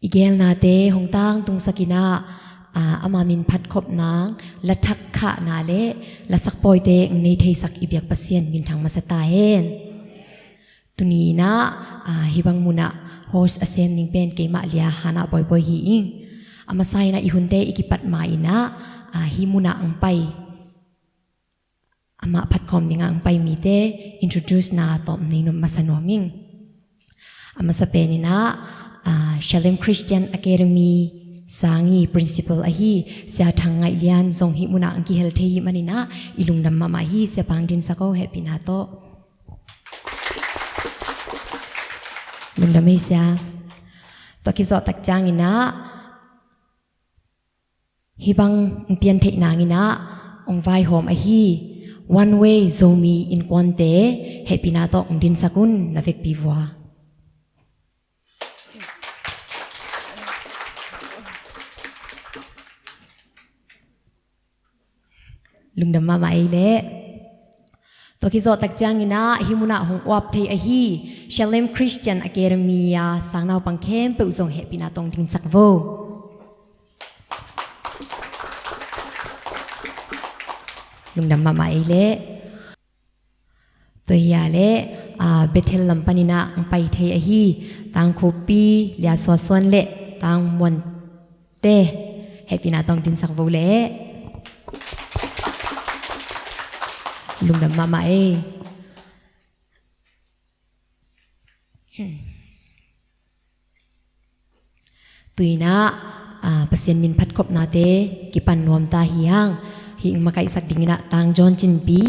igel na te hong tang tung sakina amamin phat khop nang la thak kha na le la sak poi te nei thei sak ibyak pasien min thang masata hen tuni na hibang muna host asem ning pen ke ma lia hana boy boy hi ing amasai na ihunte ikipat ma ina hi muna ang pai ama phat khom ninga ang pai mi te introduce na tom nei no masanoming amasapenina Shalem Christian Academy sangi principal ahi sia thangai lian zong hi muna ang ki health hi manina ilungdam mama hi sia pangdin sako happy na to lungdam hi sia to ki zo tak changina hi bang pian thei nangina ong vai hom ahi one way zomi in kwante happy na to din sakun na vek piwa lungdam mama ile to ki zo tak changina himuna hong wap thei ahi Shalem Christian Academy ya sangnau pangkhem pe uzong happy na tong ding sakvo lungdam mama ile to ya le Bethel lampanina ang pai thei ahi tang khopi lia so son le tang mon te happy na tong ding sakvo le lungdam mama tuina pasien min phat khop na te kipan nuam ta hiang hi makai sak dingina tang John Chin Pi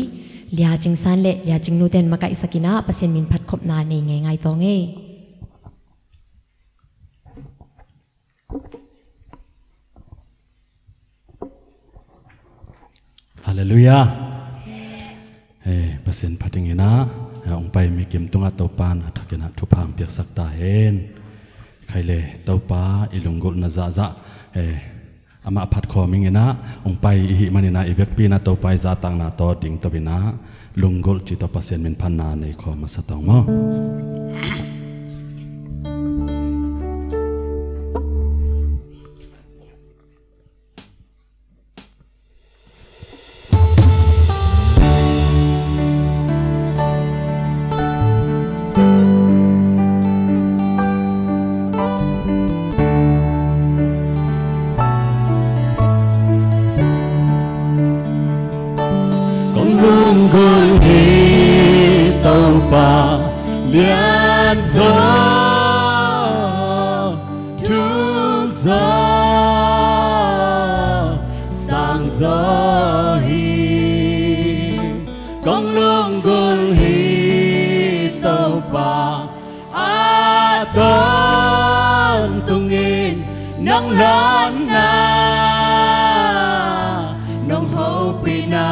lia ching san le lia ching nu ten makai sakina pasien min phat khop na nei nge ngai to nge Hallelujah pasien phatingina ong pai mi kim tunga topan athakina thupang piak sakta hen khaile topa ilungul na za ama phat khomingina ong pai hi manina ibek pi na topai za tang na to ding tobina lungul chi to pasien min phanna nei kho ma satong mo lian gió thương gió sang gió hi con lương gương hi tàu ba ton tung in nắng lan na nong hậu pina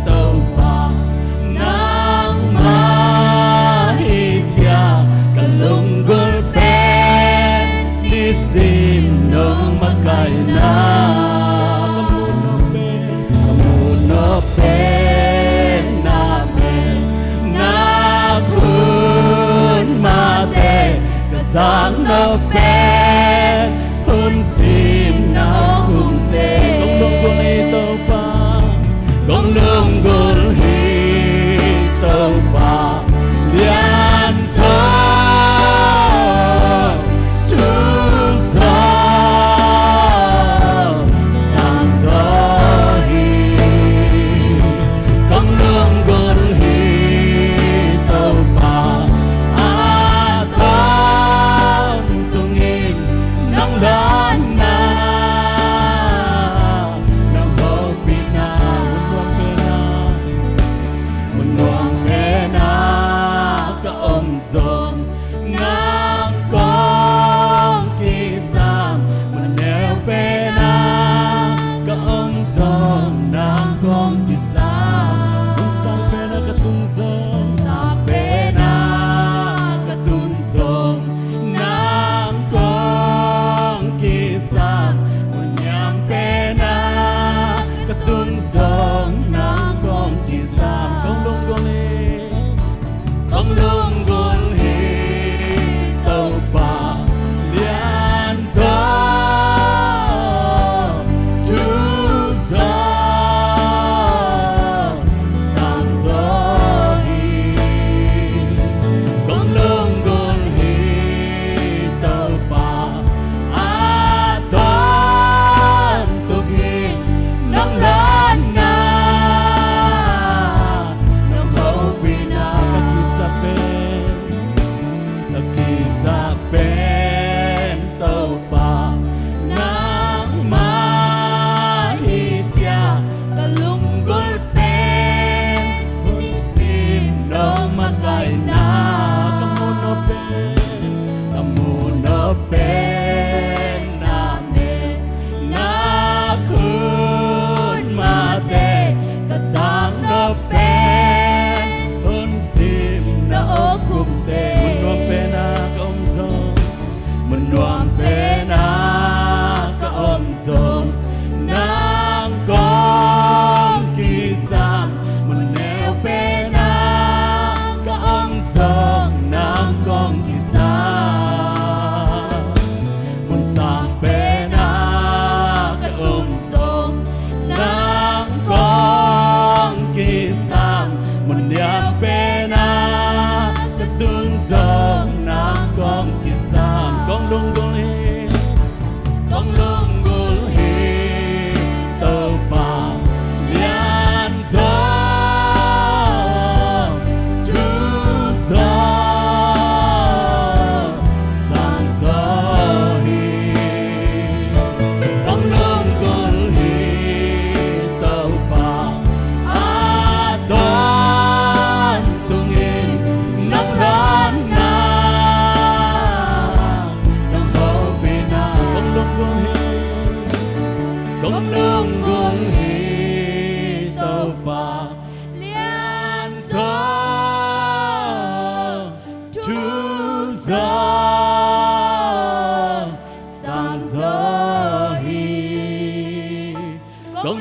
tàu ba nang mahitia kalung gulpen di sim nong makai na kamuno pen na pen na kun mate kasang no pen kun sim na humte con đường gol hi tàu ba lian gió chung gió sang gió hi con đường gol hi tàu ba ton tung in nắng lan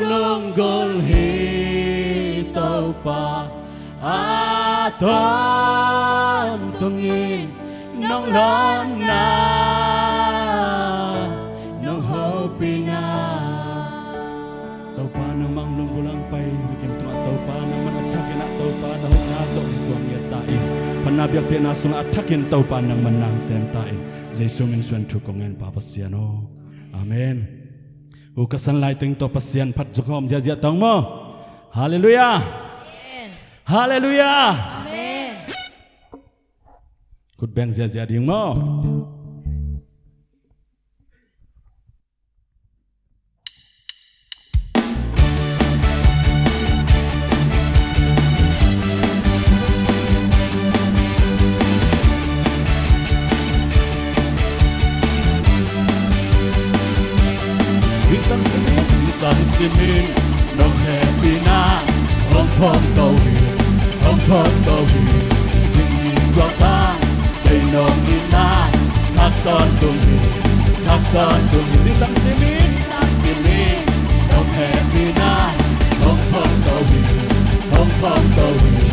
lung gol hi tàu pa a ton tungin nong lon na nong hopina tàu pa namang lunggulang pai mikim tuma tàu pa naman atakin na tàu pa na hunato ituang yatain panabiak pinasung atakin tàu pa naman nang sentain Jesu min suan thukongen papasiano amen ukasan lai ting to pasian phat jukom jia tong mo hallelujah hallelujah Amen. kut beng jia ding mo Sang simin nong happy na hong phong tàu hi sinh mi qua ta đầy nong đi na thác con tung hi sang simin nong happy na hong phong tàu hi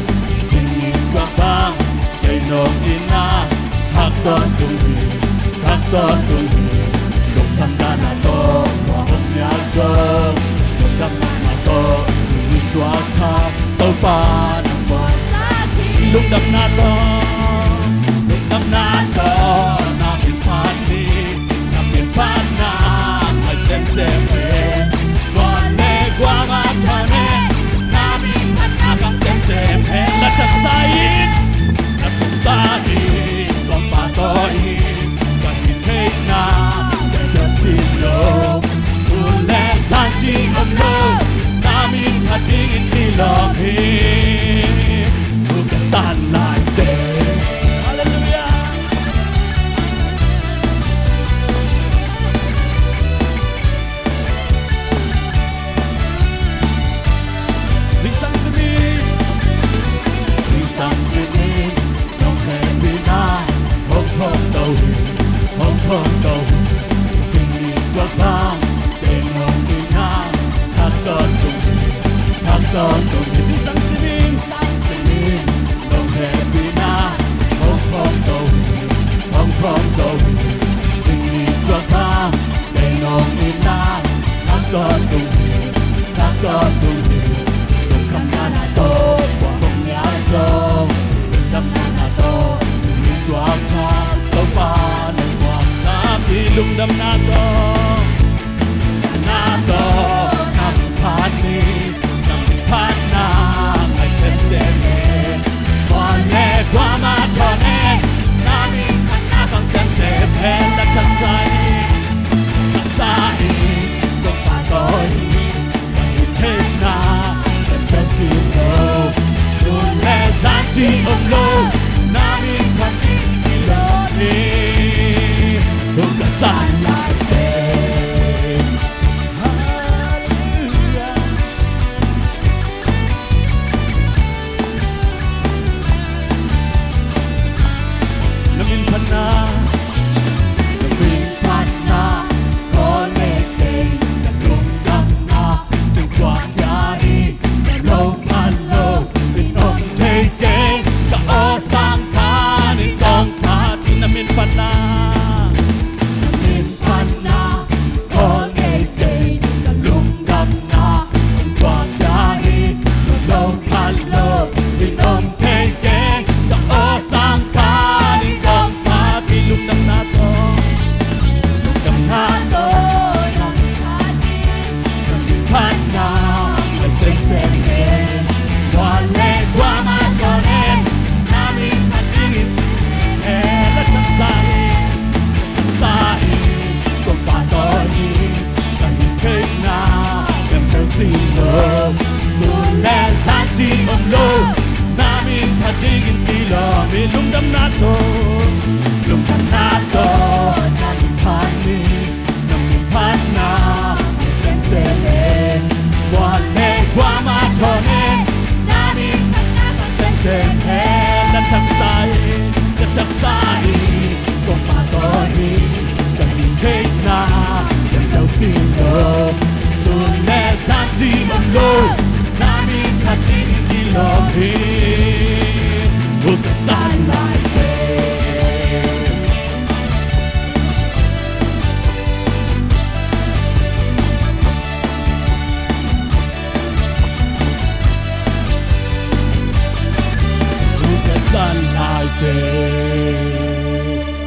sinh mi qua ta đầy nong đi na thác con tung hi lục thăm ta na to nhà cơ lục đâm mà to đi xóa tha tàu pa nằm bờ lục đâm na to na biển phan na phải xem hết còn lê qua mà thà nè na biển phan na bằng xem hết là thật xa đi còn pa tôi còn nhìn thấy na để cho xin lỗi Santi Allah, namin hatingin nilahi. Bukan sanay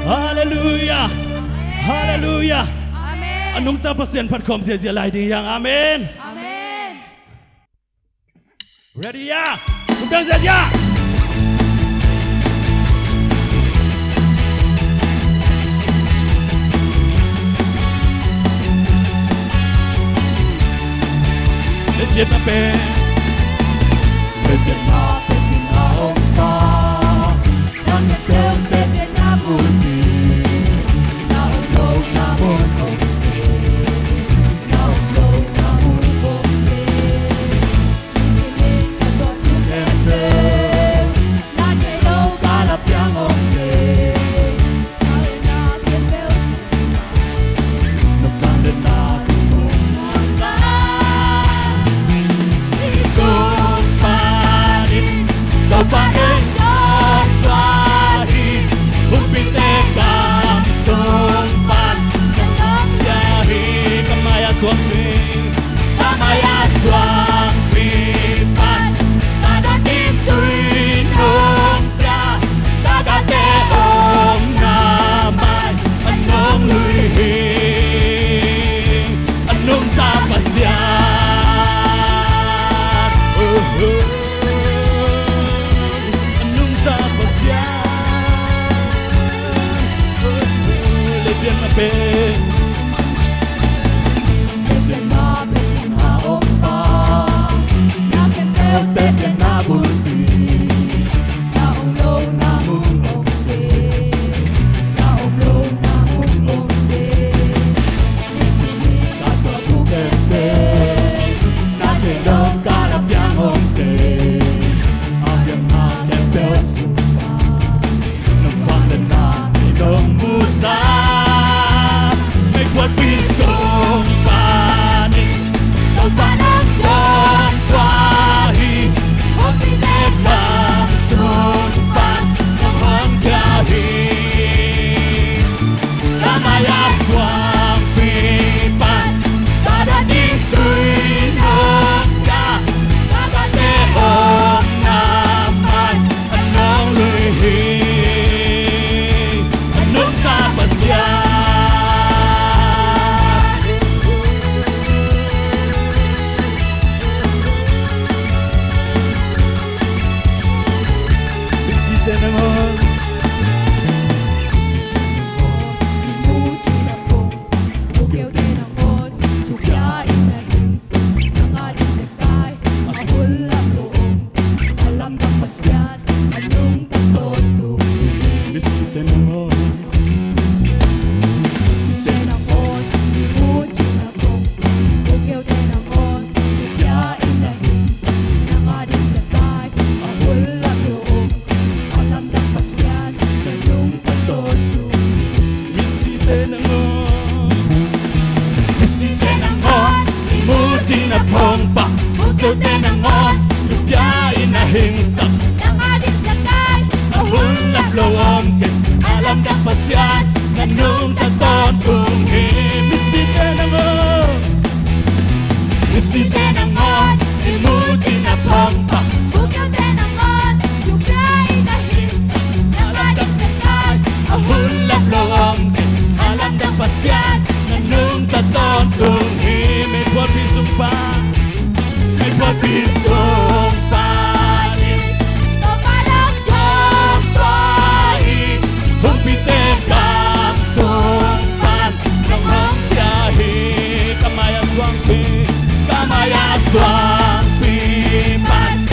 Hallelujah. Hallelujah. Anong tapasin patkom siya siya lai ding yang. Amen. Ready ya? Undang saja. Let's get up there. Let's get up in our car. Nang nagdang tete na buti. Naulog na buti. Naulog na buti. Siniling ka doon yung ente. Nagkailaw kalap yang onte. Naulog yung bells. Nagkanda na Panin dan bahi Umpitekang sumpan Kang jahi Kamaya suami Kamaya suami Pan Tada dituin Ongda Tagate om namay Anong luihing Anong tapasyan Let's get up in our car. Nakin peltet yang nabuti. Naulog na mungongte. Naulog na mungongte. Nisini kato tukete. Nachelog kalap yang ongte. Ayang nakin pel supa. Nagpanglan na inong musa. What we song panin Tao panang dan wahi Hopi nebang sumpan Kamang gahi Kamaya suang pipan Tada dituin ongda Tagate ong naman Anong luihing Anong kapasyan Alam ng pasyan Nganong taton kung Misite ng on Misite ng on Imuti na pampa Bukyaw din ang on Jugay na hinsa Nangadis na kay Ahulap lawang Alam ng pasyan Nganong taton kung May buwan pisong pa May buwan pisong pa Umpitekang sumpan Kamang jahi Kamaya suang pipan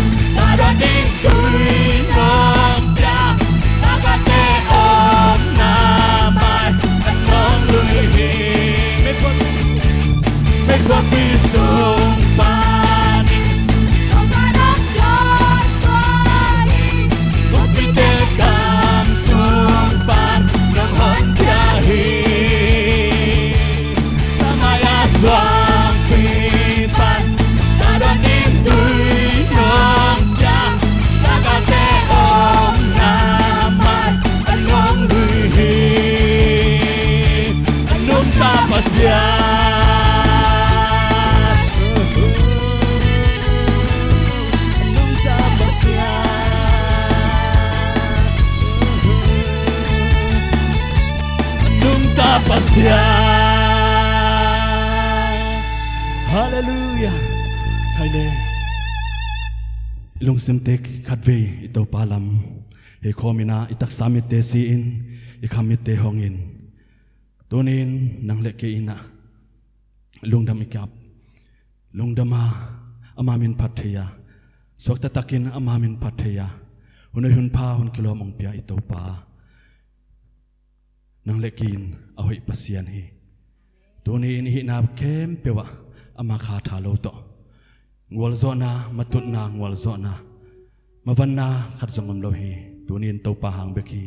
pasia hallelujah thay le lung sim tek khat ve i to palam he khomina i tak samit te si in i khamit te hong in tunin nang le ke ina lungdam ikap lungdama amamin pathya sokta takin amamin pathya hunai hun pha hun kilom ong pia i to pa nang le kin a hoi pasian hi tuni in hi na kem pewa ama kha tha lo to ngwal zo na matut na ngwal zo na mavan na khat jongom lo hi tunin to pa hang beki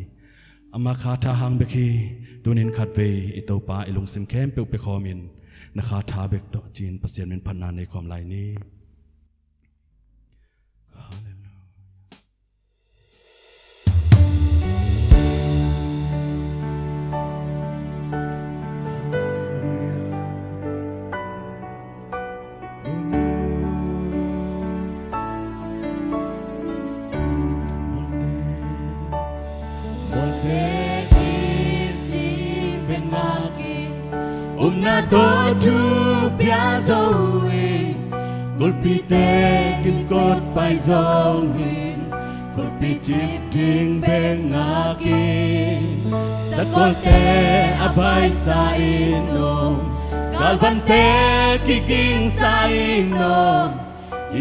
ama kha tha hang beki tunin khat ve i to pa ilung sim kem pe pe khomin na kha tha bek to chin pasian min phanna nei khom lai ni na to chu pia zoe golpi te kin kot pai zoe golpi chip ding ben ngaki sa kote abai sa inom galvan te kiking sa inom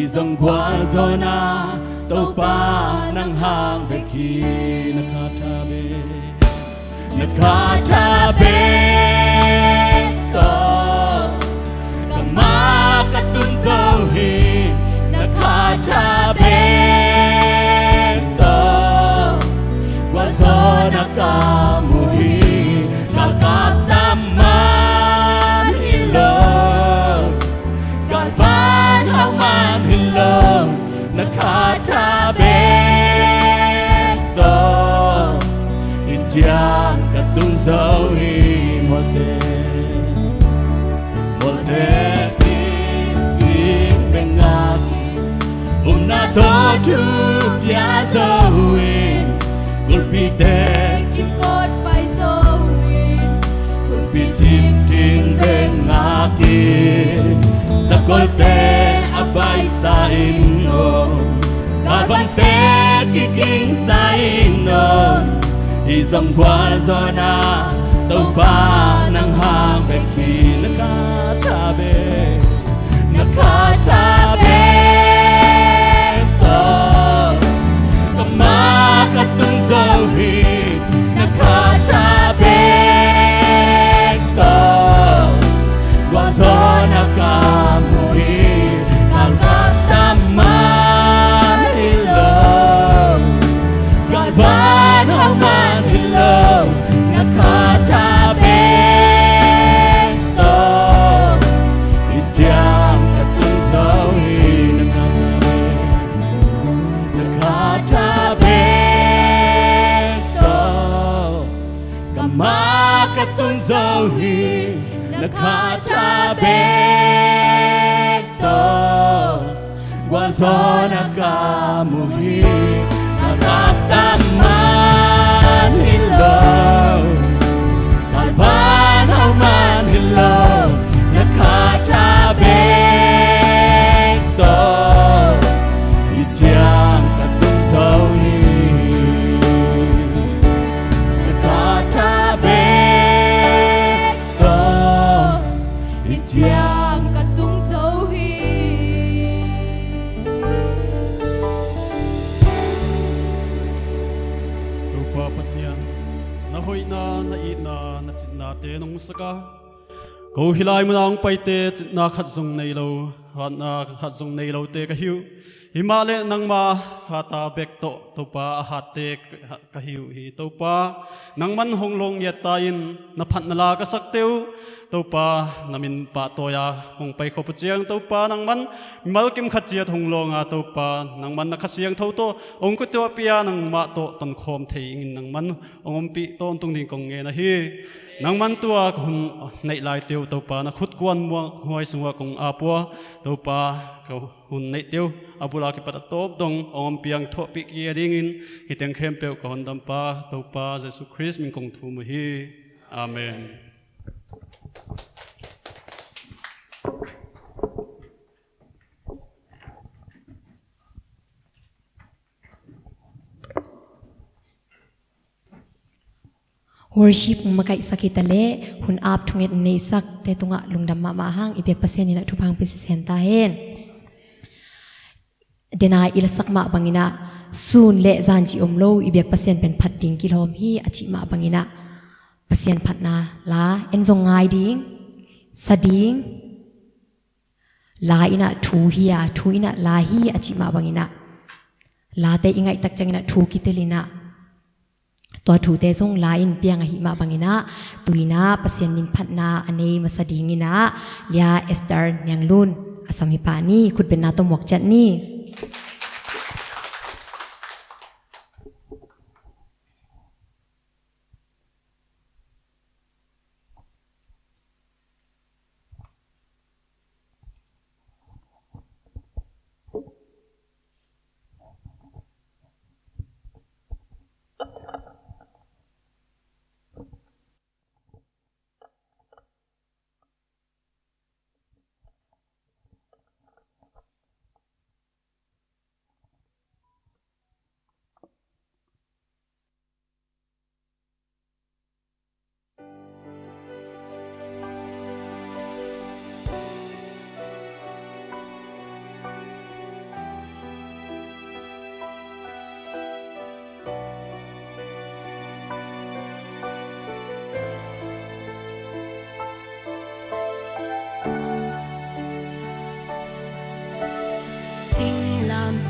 izong kwa zona to pa nang hang beki nakatabe katun zohi nakatabe to wazona kamuhi kalkataman hilo galvan hauman hilo nakatabe to injang katun zohi mote na to chu pia zoe golpi te Kim kot pai zoe golpi tim ting ben ngaki sa kolte abai sa ino kalban te kiking sa ino izong kwa zona to pa nang hang beki nakatabe katun zohi nakatabe to wazona kamuhi kalkataman hilo galvan hauman hilo nakatabe to ityang katun zohi nakatabe makatun zohi nakatabe to wazona kamuhi nakataman hilo kalban hauman hilo nakatabe to ityang katun zohi Yang katung zohi Rupa pasian na hoi na i na chit na te nong saka ko hilai mu nang pai te chit na khat zong nei lo hat na khat zong nei lo te ka hiu himale nang ma khata bek to pa hat te ka hiu hi to pa nang man hong long ya ta in na phat na la ka sak teu to pa namin pa toya kong pai ko puchiang to pa nang man malkim khachia thong longa to pa nang man na khasiang tho to ong ko to pia nang ma to ton khom thei in nang man ongom pi ton tung ding kong nge na hi nang man tua hun nei lai teu to pa na khut kwan mo huai sunga kong apua to pa ko hun nei teu abula ki pat top dong ongom piang tho pi ki ding in hiteng khem pe ko hon dam pa to pa jesu christ min kong thu mo hi amen worship makai sakitale hun ap thunget nei sak te tunga lungdam ma hang ibek pasien ina thupang pisem ta hen denai ilasak ma bangina sun le zanji omlo ibek pasien pen phat ding kilom hi achi ma bangina pasien phatna la enzong ngai ding sading la ina thu hiya thu ina la hi achi ma bangina la te ingai tak changina thu kitelinaตัวถูเตซงลาอินเปียงหิมาบังอินะตุยนะเปซียนมินพัดนาอันนี้มาสดิงินะเลียเอสเตอร์ยังลุนอาสามิปานี่คุณเป็นนาตมวกจัดนี่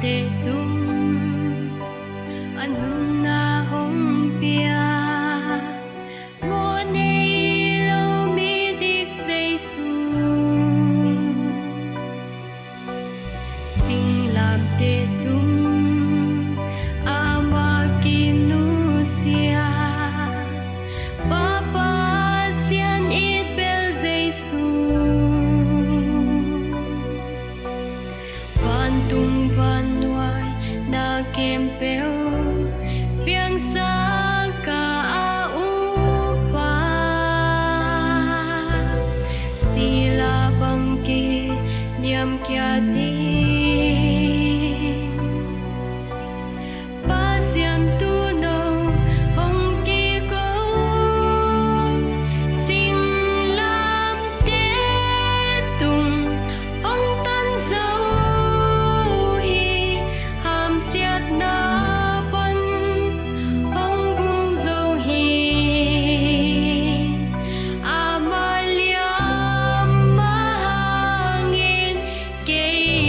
tê tung anh hùng na hồng bia một ngày lâu mi đi xây xuống xin làm tê tung ama kinusia papa sian it bel dây tung van hoài na kem bèo biang sa cả u pha sila bang ki niam kia ti pasian tu no hong ki go sing lam te tung hong tan dâu Amalia mahangin kay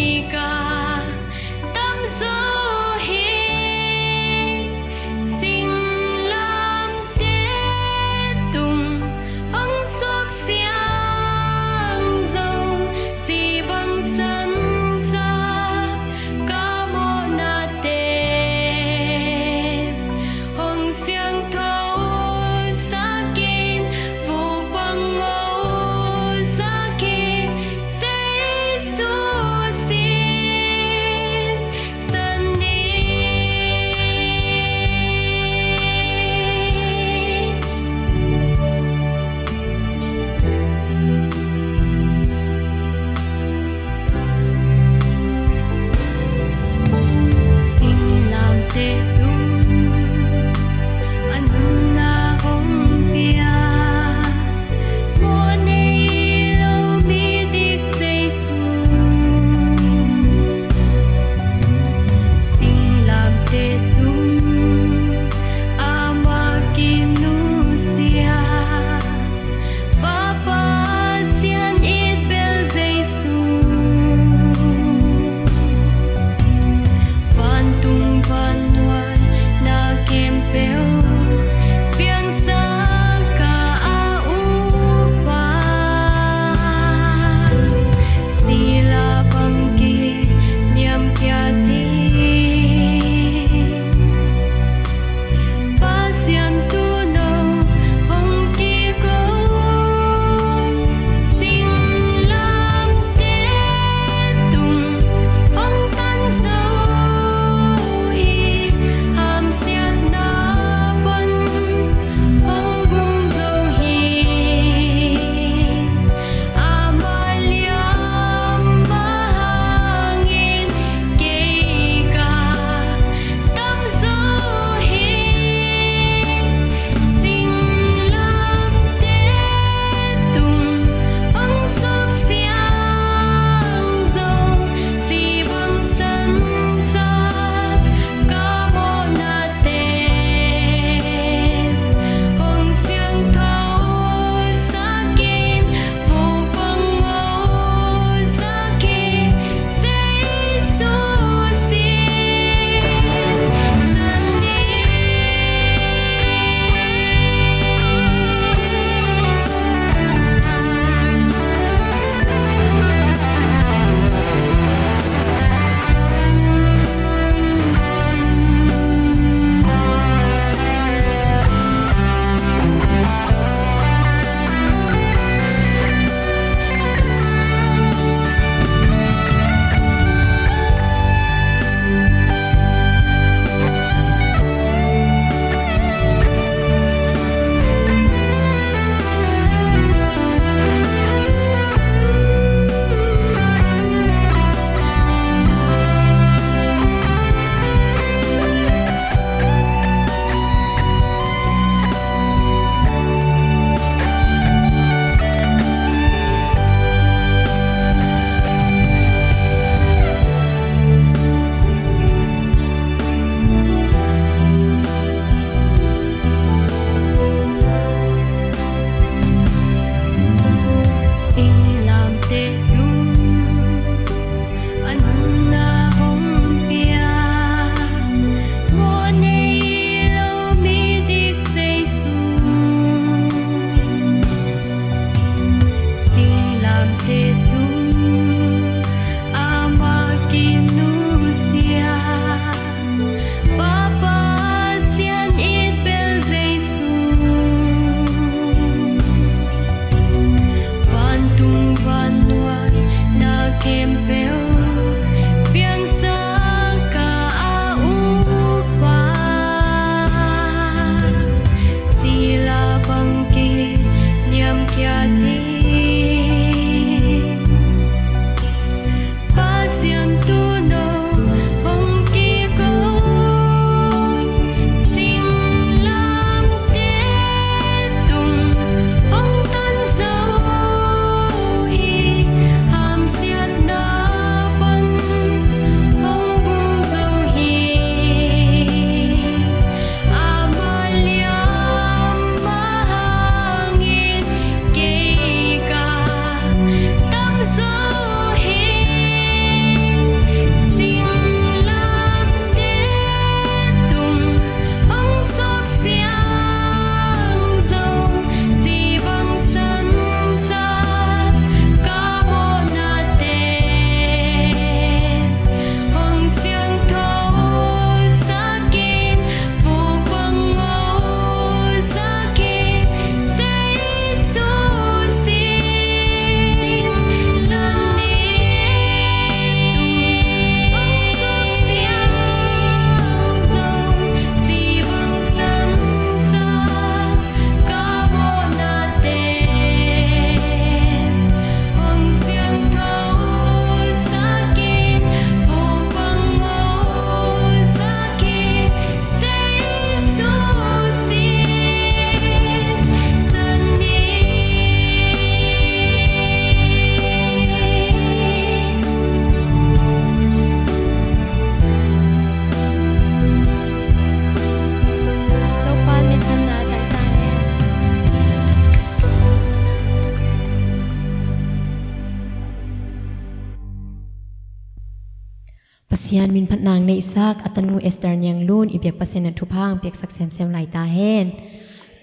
pasian min phat nang nei sak atanu Esther nyang lun ibyak pasien na thupang piak sak sem lai ta hen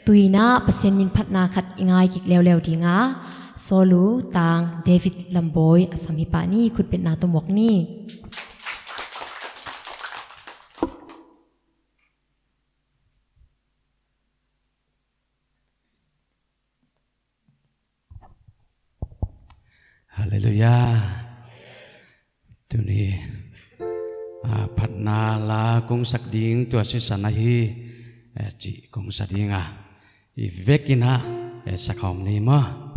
tuina pasien min phat na khat ingai kik lew dinga solu tang David Lamboy asami pa ni khut pet na to mok ni Hallelujah. Tuni phat na la kong sak ding tua si sanahi chi kong sadinga i vekina sakhom ni ma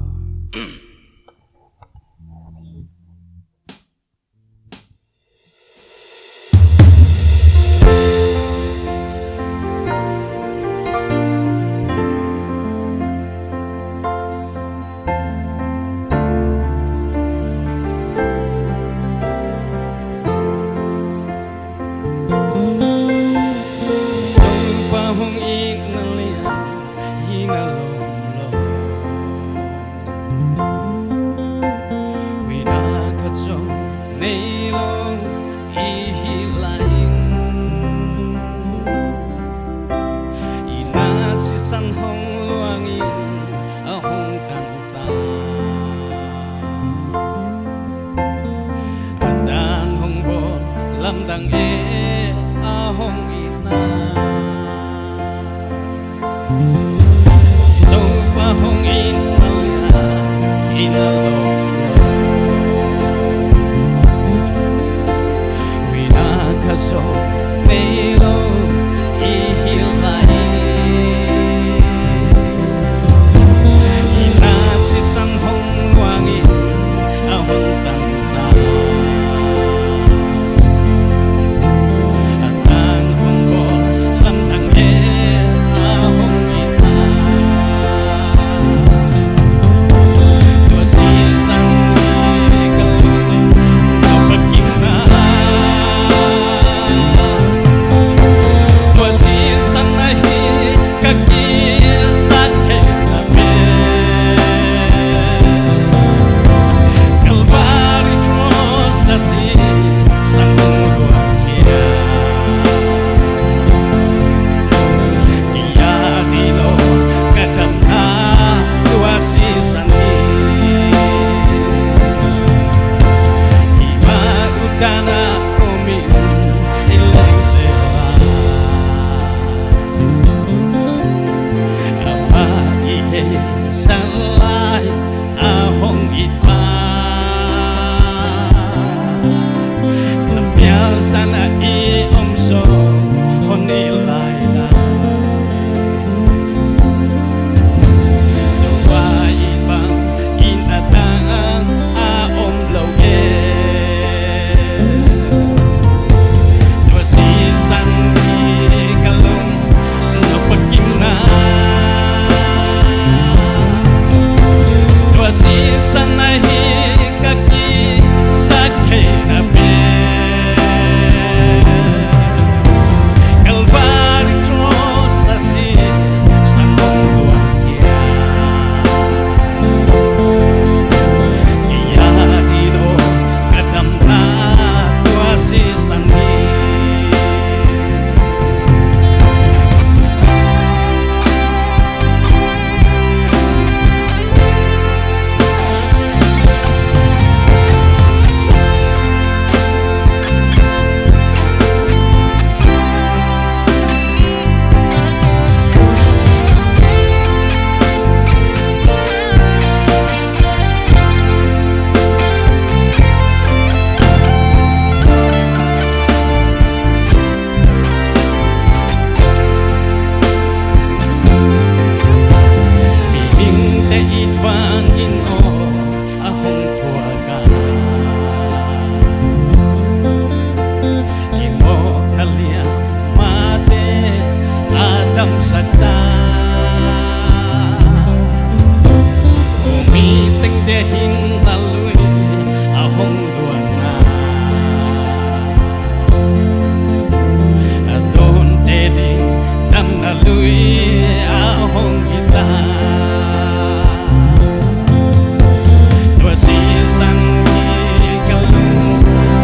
Dua season di kalung,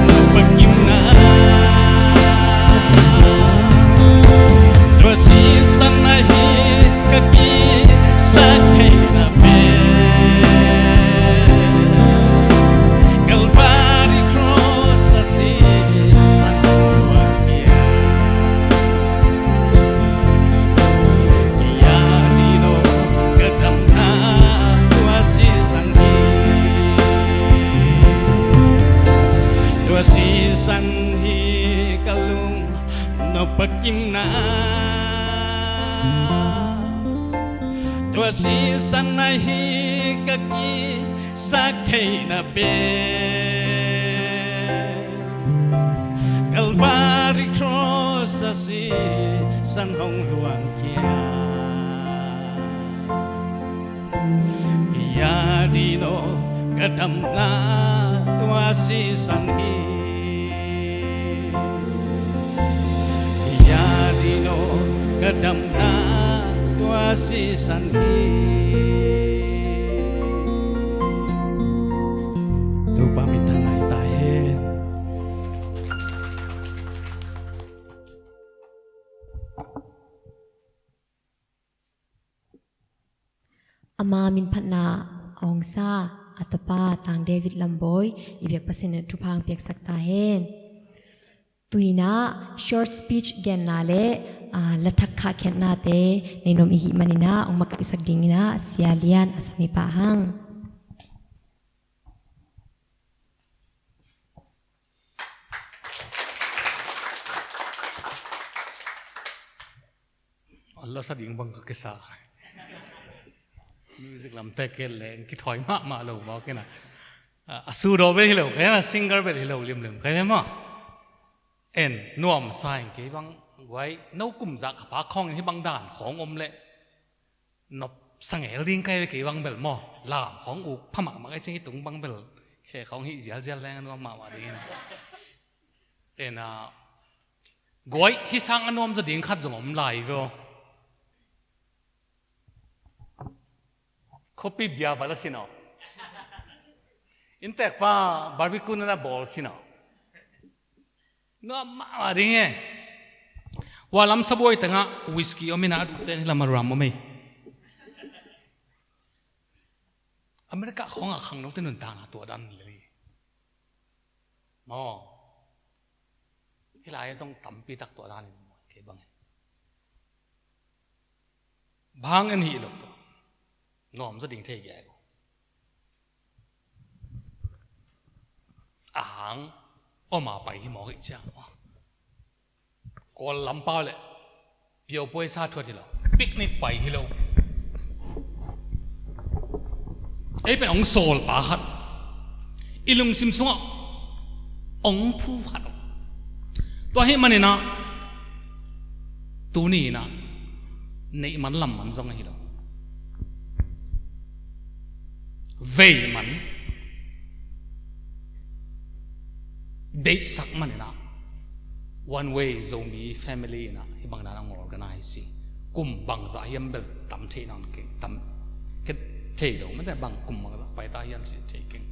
no pagimna. tua si san na hi ka ki sak thei na be Calvary cross asi san hong luang kia kia dino kadam na tua si san hi kia dino kadam na tua si san hi tu pamit tanay tayo ama min phatna ong sa atapa tang David Lamboy ibyak pasin thupang piak sakta hen tuina short speech gen nale lathak kha khen na te nenom ihi manina ong mak isak dingina sialian asami pa hang Allah sa ding bang kisa music lam tekel leng ki thoi ma lo ma ke na asu do be hilo ke na singer be hilo lim lim ke ma en nuam sai ke bang wai nau kum za ka pa khong hi bang dan khong om le nop sang el ding kai ke bang bel mo lam khong u phama ma ke chi tung bang bel ke khong hi jial jial leng no ma wa di en goi hi sang anom za ding khat jong om lai go Kopi biya bala sino. Intek pa barbecue na ball sino. No ma ringe. Walam saboy tanga whiskey o mina adu ten lamaram mo may. Amerika ko nga khang no tinun ta na to dan le. Mo. Hilay song tampi tak to dan ke bang. Bang en hi lo to. Ngom rất đình thế vậy hang mà bay thì mỏ cái chăng còn làm bao lệ biểu bơi xa thôi thì lo picnic bay thì lo ấy bên ông sồi bà hát ilung sim sung ông phu hát tôi hay mà nè tu nè nãy mình làm mình giống như đó về mình để sắc mình na one way zombie family na hi bang đang organize cùng bằng giá hiểm bel tầm thế non cái thế đâu mà để bằng cùng mà bài ta hiểm gì thế kinh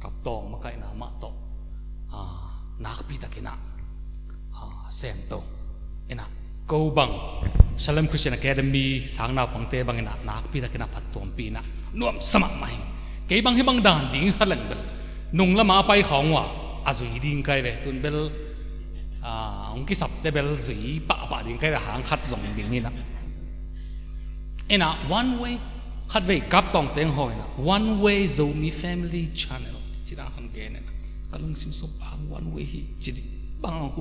cặp to mà cái nào mà to nạc pi ta cái na xem to ena câu bằng Salem Christian Academy sáng nào bằng thế bằng na nạc pi ta cái na phát tuom pi na nuam sama mai cái bang hi bang dan ding sa lang bel nung lama pai khong wa azui ding kai ve tun bel ong ki sap te bel zui pa ding kai la hang khat zong ding ni na ena one way khat ve kap tong teng hoi na one way zomi family channel chi da han ge na kalung sim so pa one way hi chi bang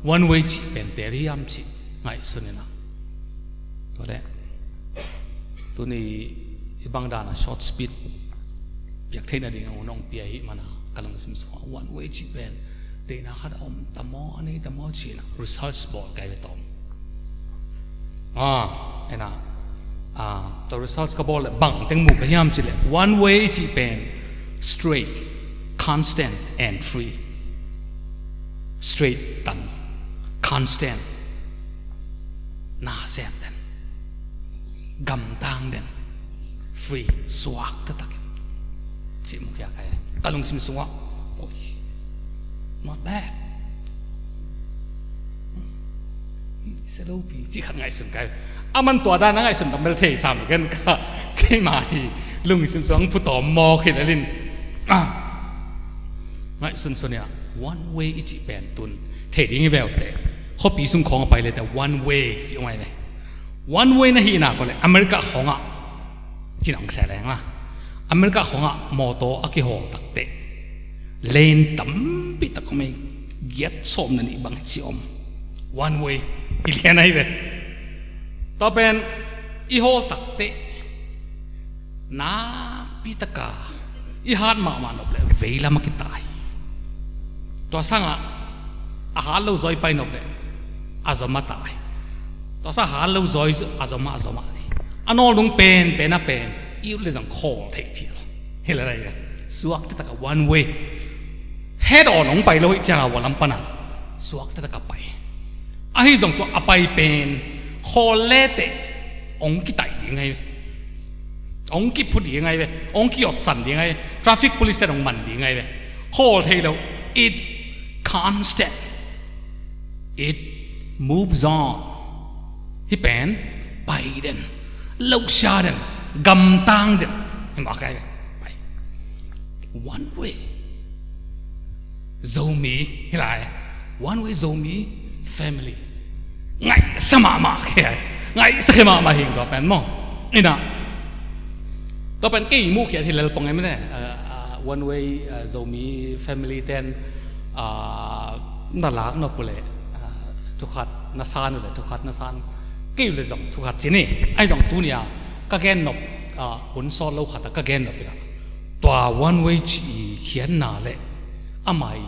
one way chi pen te ri am chi ngai sun na to le tu ni bang dan short speed việc thế là đi ngồi nông bia hít mà na kalung sim so one way chỉ bên để na khát om tamo anh ấy tamo chỉ na research board cái về tom thế na the research cái board là bằng tiếng mục cái nhám chỉ là one way chỉ bên straight constant and free straight tận constant na xem den gam tang den free swag tất chỉ một cái kalung sim sunga not bad sẽ đâu bị chỉ khăn ngày sừng cái aman tua đa ngày sừng tầm bel thế sam cái mà lung sim xuống phụ tỏ mò khi lại lên ngày sừng xuân này one way chỉ bền tuần thể đi như vậy thế họ bị sung khongไปเลยแต่ one way chỉ ngoài này one wayนะฮีน่ะก็เลยอเมริกาของchỉ nòng xeแรงล่ะAmerika honga moto aki ho takte lane tam pi tak mai get som na ni bang chiom one way ilian ai ve to pen i ho takte na pitaka ihat ma ma nop le veila ma kitai to sanga a halo zoi pai nop le azama tai to sa halo zoi azama anol dong pen a pen iu le jang khol thei thial hela rai suak ta ka one way head on ong pai lo cha wa lam pana suak ta ka pai a hi jong to a pai pen khol le te ong ki tai di ngai ong ki phut di ngai ve ong ki ot san di ngai traffic police ta ong man di ngai ve khol thei lo it constant it moves on hi pen pai den lâu xa den gầm tang den ngọ cái pai one way zomi lại one way zomi family ngay sama ma cái ngay sama ma hình đó pen mo ina đó pen cái mu kia thì là bằng em này one way zomi family ten na lak no pule tu khat na san le tu khat na san cái là dòng thu hạt chỉ này ai dòng tu nia các gen nộp huấn so lâu khát các gen nộp vậy tòa one way chỉ hiển nà lệ amai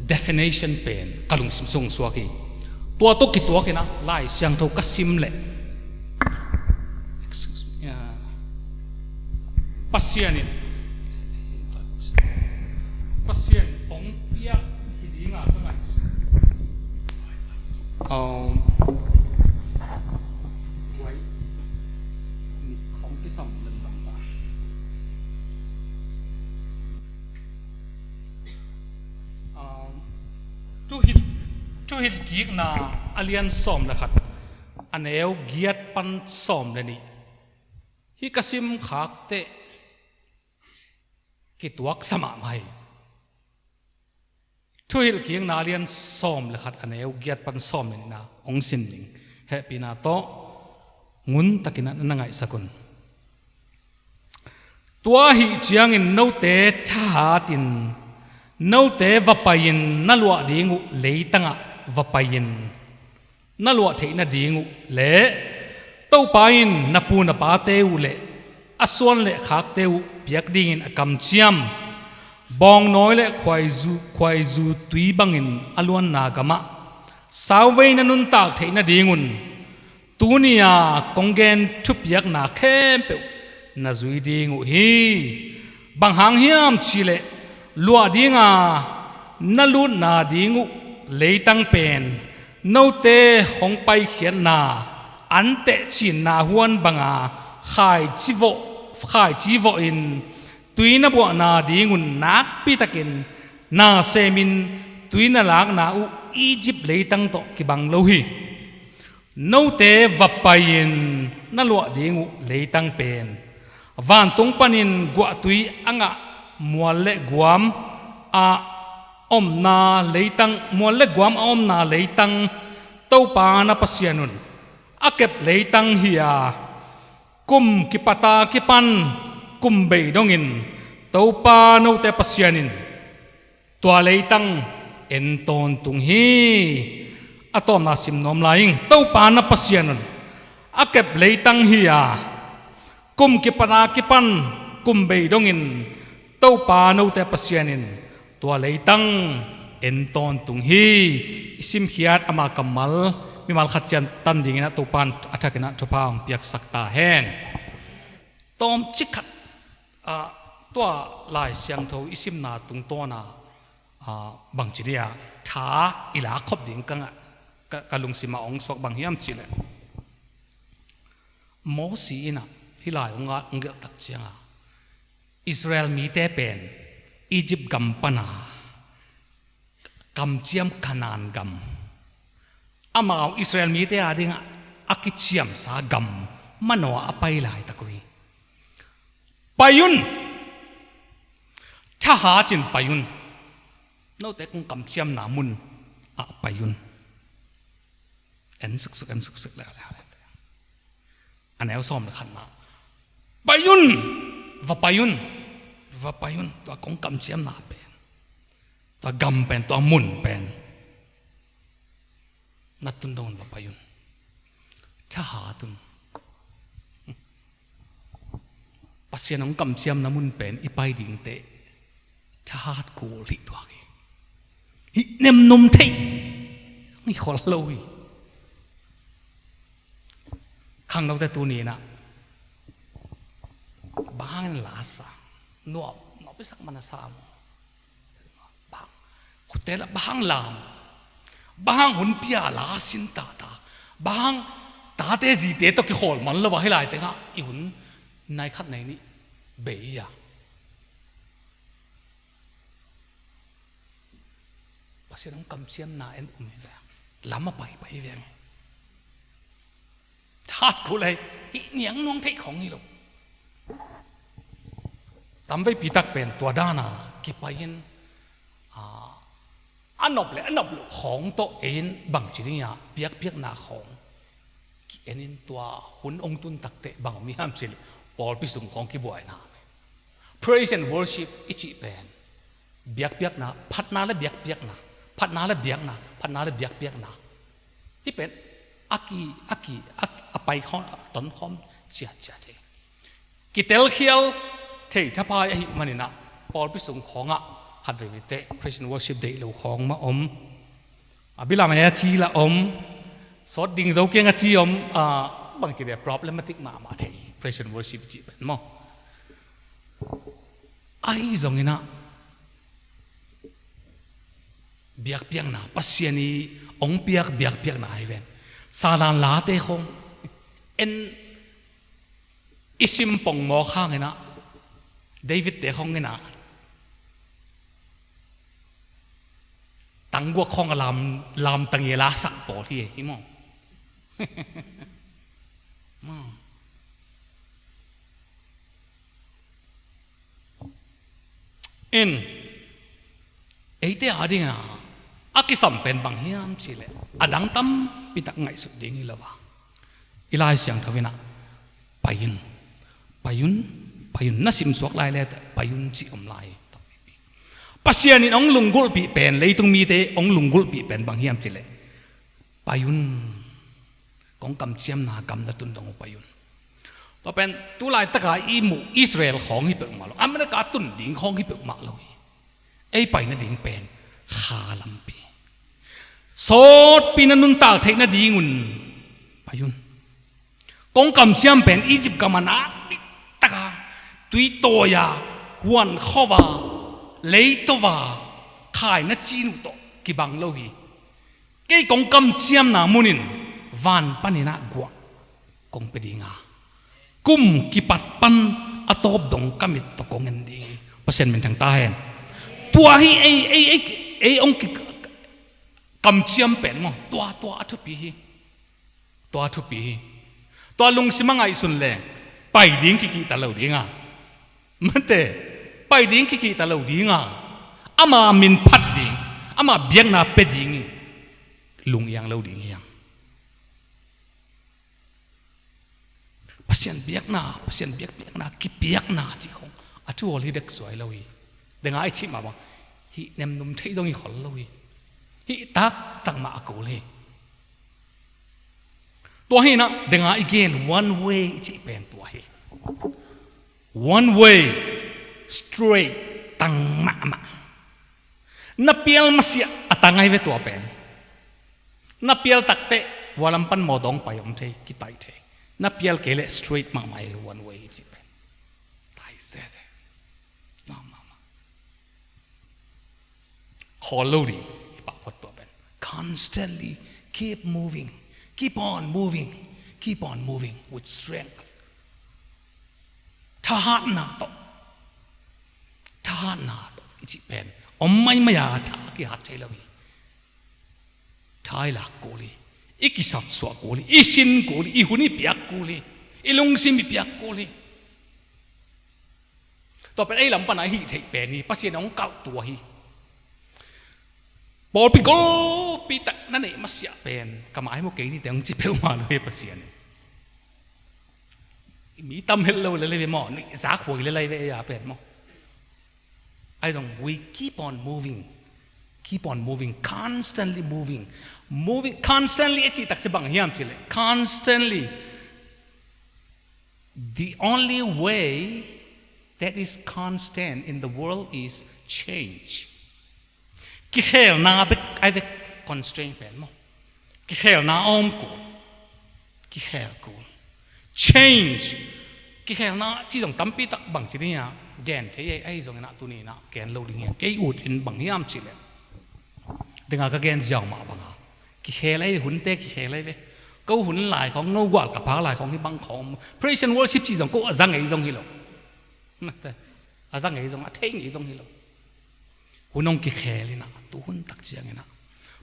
definition pen kalung sim sung suak hi tua to ki tua kena lai siang thau kasim le pasien ong pia ki dinga to ngai chu hil giek na alian som la khat aneu giat pan som le ni hi kasim khak te kituak sama mai chu hil giek na alian som la khat aneu giat pan som le na ong sim ning happy na to ngun takina na ngai sakun tua hi chiang in no te tha tin nâu tế vapayin na lụa đi ngụ lấy tanga vapayin na lụa thấy na đi ngụ lệ tàu payin na pu na pa teu lệ asuan lệ khác teu biak dingin akam chiam bong nói lệ khoai zu tui bangin aluan na gama sao vei na nun tak thấy na đi ngun tunia kongen thup biak na khem pe na zui đi ngụ hi bang hang hiam chi lệ lụa đi nga na lụt na đi ngụ lấy tăng pen nâu tê hong pai khiển na an tệ chín na huan banga khai chi vo in tui na bo na đi ngun nak pi takin na semin tui na lak na u Egypt lấy tăng to ki bang lo hi nâu tê vapayin na lụa đi ngụ lấy tăng pen van tung panin gwa tui anga mual le guam om na leitang mual le guam om na leitang tau pa na pasianun akep leitang hiya kum kipata kipan kum bei dongin tau pa no te pasianin tua leitang en ton tung hi atom na sim nom laing tau pa na pasianun akep leitang hiya kum kipata kipan kum bei dongin tau pa no te pasianin tua leitang en ton tung hi isim khiat ama kamal mi mal khatchan tan dingina to pan athakina thopang piak sakta hen tom chikhat tua lai siang tho isim na tung to na bang chiria tha ila khop ding kanga kalung sima ong sok bang hiam chile mo si ina hilai nga ngel tak chianga Israel mi te pen Egypt gam pana gam chiam kanan gam amao Israel mi te adinga akichiam sa gam mano apai lai takui payun thaha chin payun no te kung gam chiam namun a payun en suk la anel som la khan na payun và payun tua kong kam chiam na pen tua gam pen tua mun pen na tun don va payun cha ha tun pasien ông cầm xiêm namun pen ipai ding te chat cool hi tua ki hi nem nom thei ni khol loi khang đâu te tu ni na bang la sa no pe sak mana sa bang khutel bang lam bang hun pia la sin ta ta bang ta te gì te to ki khol man lo wa hilai te nga i hun nai khat này ni bể ya bác sĩ ông cầm xiêm na em về lắm mà bảy về chát cô này hị nhang nuông thấy không hiểu tắm với bị tắc bền tua đa na kịp bay in anh nộp lệ khổng to em bằng chỉ đi nhà biết na khổng em tua hun ông tuân tắc tệ bằng mi ham xịt Paul pi sung khong ki boy na praise and worship ichi pen biak na phat na la biak na phat na la biak na phat na la biak na hi pen aki apai khon ton khom chia the ki tel khial thei thapa hi manina Paul pi sung khonga khat ve te praise and worship dei lo khong ma abila ma ya chi la sot ding zo keng a chi bang chi de problematic ma thei praise and worship chỉ bệnh mò ai giống như na biak na pasiani ông biak na ai ven sa lan lá te không en isim pong mo khang na David te không na tăng quốc không làm tăng ye lá sắc tổ thì hi mò in ấy thế à đi à cái sầm pen bằng hiam chỉ lệ đắng tâm bị tắc ngại sự đi là ba ilai siang thằng na payun na sim suak lai le payun chỉ lại pasian in ông lungul bị pen lấy tung mi te ông lungul bị pen bằng hiam chỉ lệ payun con cầm chiêm na cầm na tun dong payunต่อเป็นตุลายตะกาอิมูอิสราเอลของฮิปมาแล้วอเมริกาตุนดิ่งของฮิปมาแล้วไอ้ไปนั่นดิ่งเป็นขาลัมปีโสดปีนั้นนุนตาเทนดิ่งุนไปยุนกงกำเชียมเป็นอียิปต์กำมันอาตะกาตุยโตยาวันข้อว่าเลยตัวว่าขายนัดจีนุโตกิบังโลกีเกี่ยกงกำเชียมนามุนินวันปนินะกัวกงไปดิ่งากุมกิปัดปันอตอบดงกมิตตะกงเงินดีเปอร์เซ็นต์เป็นจังตาเห็นตัวให้ไอ้องค์กำเชียมเป็นมั้งตัวอัฐปีตัวลุงสิมังไอสุนแรงไปดิ้งกิตะเหล่าดิ้งอ่ะมันเตะไปดิ้งกิตะเหล่าดิ้งอ่ะอามามินพัดดิ้งอามาเบียงนาเป็ดดิ้งลุงยังเหล่าดิ้งยังpasien biak na ki biak na chi khong a chu hol hi dek soi lo hi denga ai chi ma ba hi nem num thei dong hi khol lo hi tak ma ko le to hi na denga again one way chi pen to hi one way straight tang ma na pial masia atangai ve to pen na pial takte walam pan modong payom thei ki tai thei na pial kele straight ma mai one way chi pen tai se ma holodi pa pot to pen constantly keep on moving with strength thahat na to chi pen mai maya tha ki hat chai lawi thai la ko li ikisat suak kuli, isin kuli, ihuni piak kuli, ilungsim piak kuli.ต่อไปไอ้ลำปันไอ้หิเทเป็นนี่ปัสเซียน้องเก่าตัวหิบอลปีโก้ปีตะนั่นเองมาเสียเป็นกำไอ้โมเกนี่แต่ยังจิเปลมาเลยปัสเซียนมีตั้มเฮลโลเลยไปหมอนี่สาขวยเลยไปอย่าเป็นหมอไอ้ตรง we keep on moving constantly moving constantlyไอ้ที่ตักจะบังเฮียมสิเลย constantly the only way that is constant in the world is change. Cái hell na biết ai biết constraint phải không? Cái hell na ôm cổ, cái hell cổ change. Cái hell na chỉ dùng tấm pi tắc bằng chỉ đi à, gen thế vậy ai dùng cái nọ tu này nọ gen lâu đi nghe, cái út in bằng hiam chỉ lệ. Dengan cái gen giàu mà bằng à, cái hell ấy huấn tê cái hell ấy vậy. Câu huấn lạiของngô quạtกับphá lạiของที่บังของ praise and worship chỉ dùng câu ở răng ấy dùng hi lo, ở răng ấy dùng ở thế ấy dùng hi lo. Huấn ông cái hell này nọ, tu huấn tắc chiang này nọ.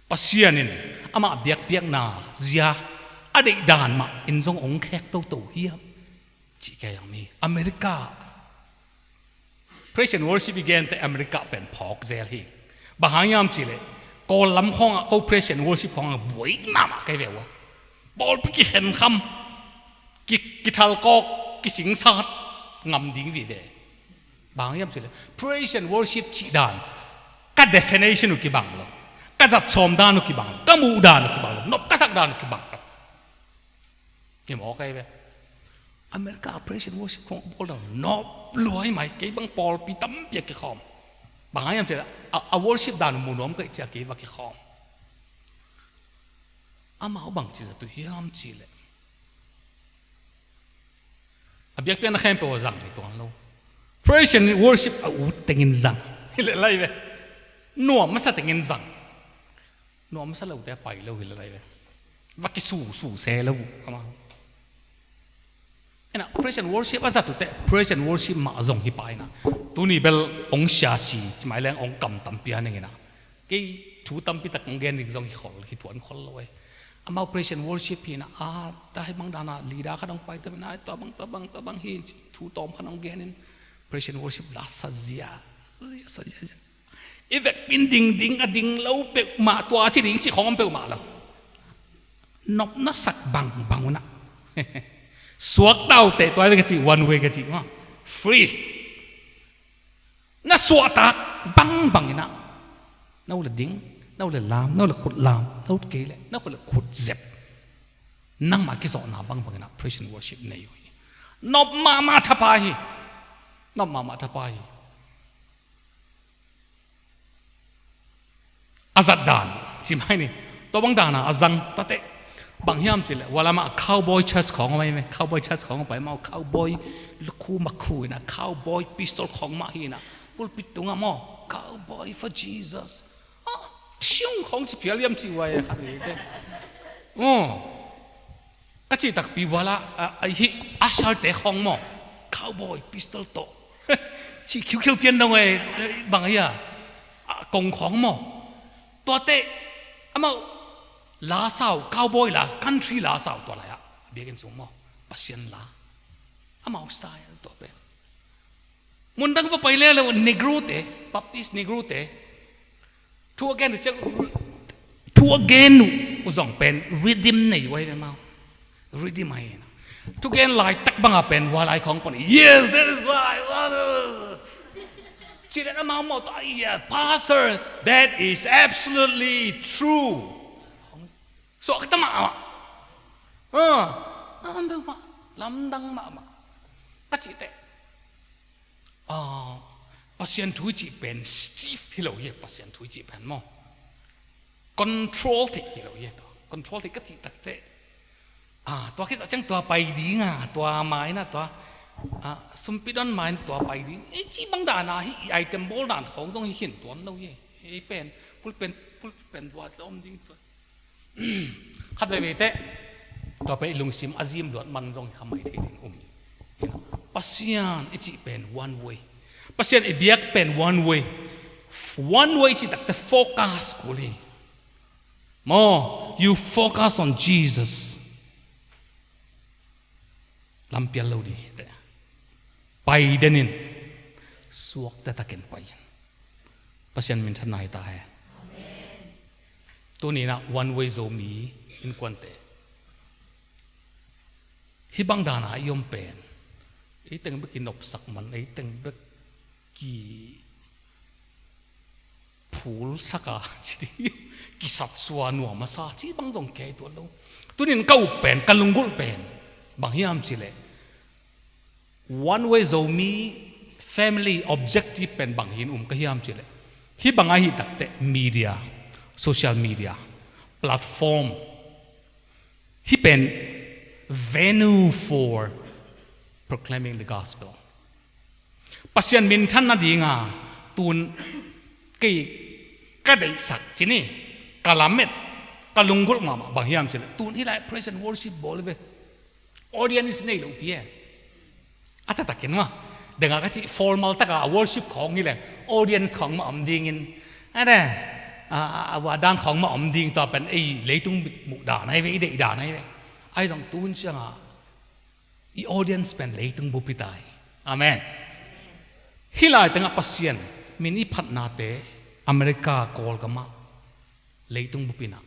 Pasien ini, ama biak na zia, adik dan ma in zong ong khek tu hiam, chỉ cái yang mi America. Praise and worship began tại America pen phok zel hi, bahayam chỉ lệ, cô lắm khong cô praise and worship khong buổi mà cái vẻ quá, bol bị cái hình khăm, cái thal kok, cái sinh sát, ngầm tiếng gì vậy, bahayam chỉ lệ, praise and worship chỉ đàn, cái definition của cái bằng lo. Các giặc xóm đàn nó kì bằng, các mù đàn nó kì bằng, nộp các giặc đàn nó kì bằng. Nhưng mà ok vậy, America praise and worship không bao giờ nộp lùi mày cái bằng Paul bị tắm việc cái khom. Bằng ai em thấy là worship đàn mù nộp cái cái và cái khom. Ama bằng chỉ là tôi hiếm chỉ lệ. Biết cái nó khen về rằng thì toàn lâu. Praise and worship út tình rằng, lại vậy, nộp mà sao tình rằng. Nó mới sao lâu để phải lâu thì là đây, và cái sủ xe lâu, không không? Cái nào praise and worship ở tụi tệ praise and worship mà dùng hi bài na, tụi này bel ông xia xì, chỉ mấy lần ông cầm tấm bia này na, cái chú tấm bia tắc ông gen thì dùng hi khol, hi tuan khol lâu ấy, ama praise and worship hi na, ta bang dana lida khadong pai tu na, ta bang hi chú tom khadong gen in praise and worship la sajia. If it been ding a ding lâu bẹo mà tua chỉ ding chỉ không bẹo mà lâu, nộp nó sạch bằng na, suốt đầu tệ toái cái gì one way cái gì mà free, nó suốt ta bằng na, đâu là ding, đâu là làm, đâu là khut làm, đâu kế lệ, đâu là khut dẹp, năng mà cái giỏ nào bằng na praise and worship này, nộp mà tháp ai, nộp mà tháp ai. Azad dan, chỉ mai này, tôi băng đàn à azang, ta tệ, bằng hiam chỉ là, wala mà cowboy churchของไม่cowboy churchของไปมาcowboyลูกคู่มาคู่นะ cowboy pistol ของมาฮีนะพูดปิดตรงอ่ะมั้ง cowboy for Jesus ชิงของจีเพียรเลี้ยมจีไว้ครับนี่เด้ก็จีตักปีวละไอ้ฮิอาชาร์เตะของมั้ง cowboy pistol โตจีคิวเพี้ยนตรงไอ้บางอย่างกงของมั้งตัวเตะอามาลาสาวคาวบอยลาคันทรีลาสาวตัวอะไรอะเบียกันสูงมั้งปัสยันลาอามาอุสไตล์ตัวเป็นมุนดังว่าไปแล้วว่าเนกรูเตะบัพติสเนกรูเตะทัวร์แกนจะทัวร์แกนอุซองเป็นริดิมในไว้ไหมมั้งริดิมไงนะทัวร์แกนลายตักบังอาเป็นว่าลายของปน yes that is why chỉ là nó một yeah pastor that is absolutely true so cái tấm mạ làm đâu mà làm đăng mạ các chị tệ patient thui chị bên stiff hiểu gì patient thui chị bên mò control thì hiểu gì đó control thì các chị tệ tệตัวคิดว่าจังตัวไปดีง่ะตัวไม้นะตัวสมปิดอนไม้ตัวไปดีจีบังดานะไอเทมโบราณของต้องเห็นตัวนู้นยี่เป็นพูดเป็นวัดล้อมจริงตัวขัดไปเตะตัวไปลุงซิมอาซิมหลวดมันต้องทำไมเทียนปัสยานจีเป็น one way ปัสยานไอเบียกเป็น one way จีตักแต่โฟกัสกูเลยmore you focus on Jesusลำเปียเราดีแต่ไปเดินสวกแต่ตะเกียนไปปัจจัยมินทนายตายตัวนี้นะ one way โซมีอินควันเตฮิบังดานะยอมเป็นไอ้ตึงเบกินอบสักมันไอ้ตึงเบกีผูลสักจีกิสัตสวานัวมาซาจีบังจงแก่ตัวเราตัวนี้เก้าเป็นกันลุงกุลเป็นบางอย่างสิเลย one way โซมี family objective เป็นบางหินก็ฮิมจิเลฮิบางหิตักเต media social media platform ฮิเป็น venue for proclaiming the gospel ปัจจัยมินท่านนาดีงาตูนกี่ก็ได้สักจีนี่กะลาเม็ดกะลุงกุลมาบางฮิมจิเลตูนฮิไล praise and worship บอลเว audience นี่ลูกพี่อาตตะเกินว่าเด็กก็จี formal ตะกะ worship ของนี่แหละ audience ของมาอมดิ่งนอะไรว่าด้านของมาอมดิ่งต่อเป็นไอ้เลยตุ้งมุด่าไหนเว้ยเด็กด่าไหนเว้ยไอ้ตรงตูนเชื่อไอ้ audience เป็นเลยตุ้งบุปิตายอาเมนฮิลายตั้งปัสเซียนมินิพัฒนาเตอเมริกากอลกัมมาเลยตุ้งบุปินะ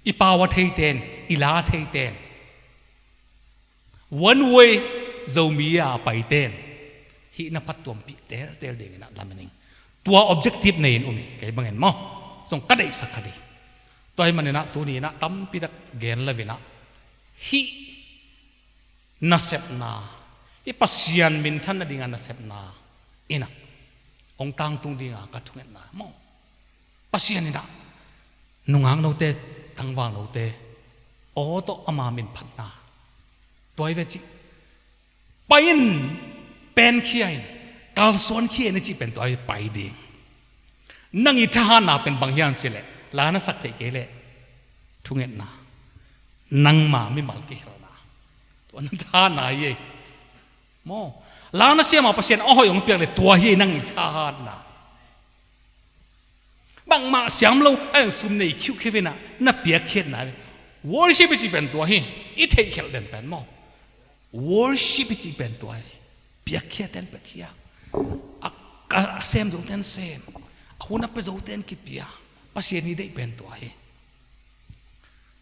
อีปาวะเทยเตนอีลาเทยเตนone way จะมีไปเตนฮินับพัดตัวปีเตอเดงนะลามินิงตัว objective เนี่ยอุ้มแกบังเห็นมั้งส่งกระไดสักกระไดตัวมันเนี่ยนะตัวนี้นะตั้มปีดักเกณฑ์เลวินะฮินัสเซปนาอีปัสยานมินทันนัดงานนัสเซปนาอินะองตังตุงดิงากัดทุเงินนะมั้งปัสยานนี่นะนุ่งหางโนเตตั้งวางโนเตโอ้ตัวอามามินพัฒนาตัวไอ้เวจิไปอินเป็นเขียนกาลส่วนเขียนนี่จีเป็นตัวไอ้ไปดีนั่งอิทหานาเป็นบางอย่างสิเลยลานะสักเจเกเลทุเงินนะนั่งมาไม่มาเกลนะตัวนั้นท่านาเย่โมลานะเสียมาเปอร์เซ็นต์อ๋อยงเปียกเลยตัวเย่นั่งอิทหานาบางมาเสียมเราซุ่มในคิวคิดนะน่าเปียกเขียนนะworship จีเป็นตัวเฮ่อีเทเขลเดินเป็นโมworship จีเป็นตัวเปียกเขียนเดินเปียกเขียนเซมดูเต้นเซมคุณนับไปดูเต้นกี่ปีอะภาษานี้ได้เป็นตัวเอง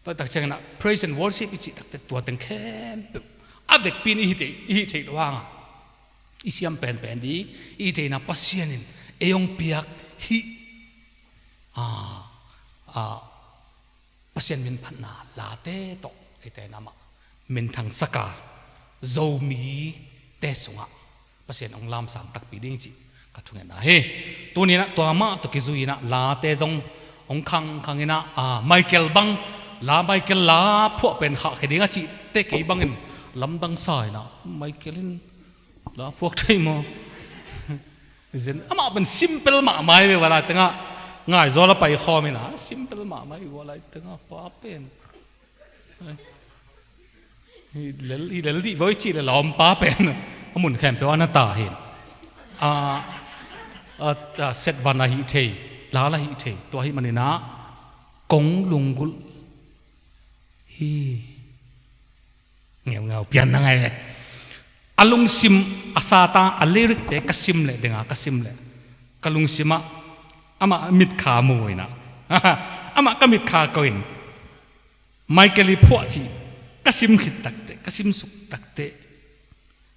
ตัวตักเจงนะ praise and worship อีกตักตัวตั้งเข้มปุ๊บอาเวกปีนี้อีเทระวังอีเสียมเป็นดีอีเทนะภาษานี้เอยงเปียกฮีภาษามินพันนาลาเตโตไอเตนะมามินทางสกาโจมีเตสงะภาษาองลามสามตักปีดิ้งจีกัดทุเงินนะเฮ้ตัวนี้นะตัวมาตัวกิจุยนะลาเตจงองคังนะไมเคิลบังลาไมเคิลลาพวกเป็นข้าเขดิ้งจีเตกี่บังเงินลำดังสายนะไมเคิลลาพวกที่มั้งเห็นอามาเป็น simple มาไม่เวลาตั้งง่ายจอละไปคอไม่นะ simple มาไม่เวลาตั้งป้าเป็นเลลี่ไว้จีเลยล้อมป้าเป็นหมุนแขนไปว่าหน้าตาเห็นเซตวันละหิเทลาละหิเทตัวหิมันนี่นะกงลุงกุลฮีเงาเปลี่ยนยังไงอลุงซิมอาซาตาอเลริกเตกัสิมเลยเด้งกัสิมเลยกลุงซิมะอามามิดขามวยนะอามาก็มิดขาเกินไมเคิลพวกจีกัสิมขิดตักเตกัสิมสุกตักเต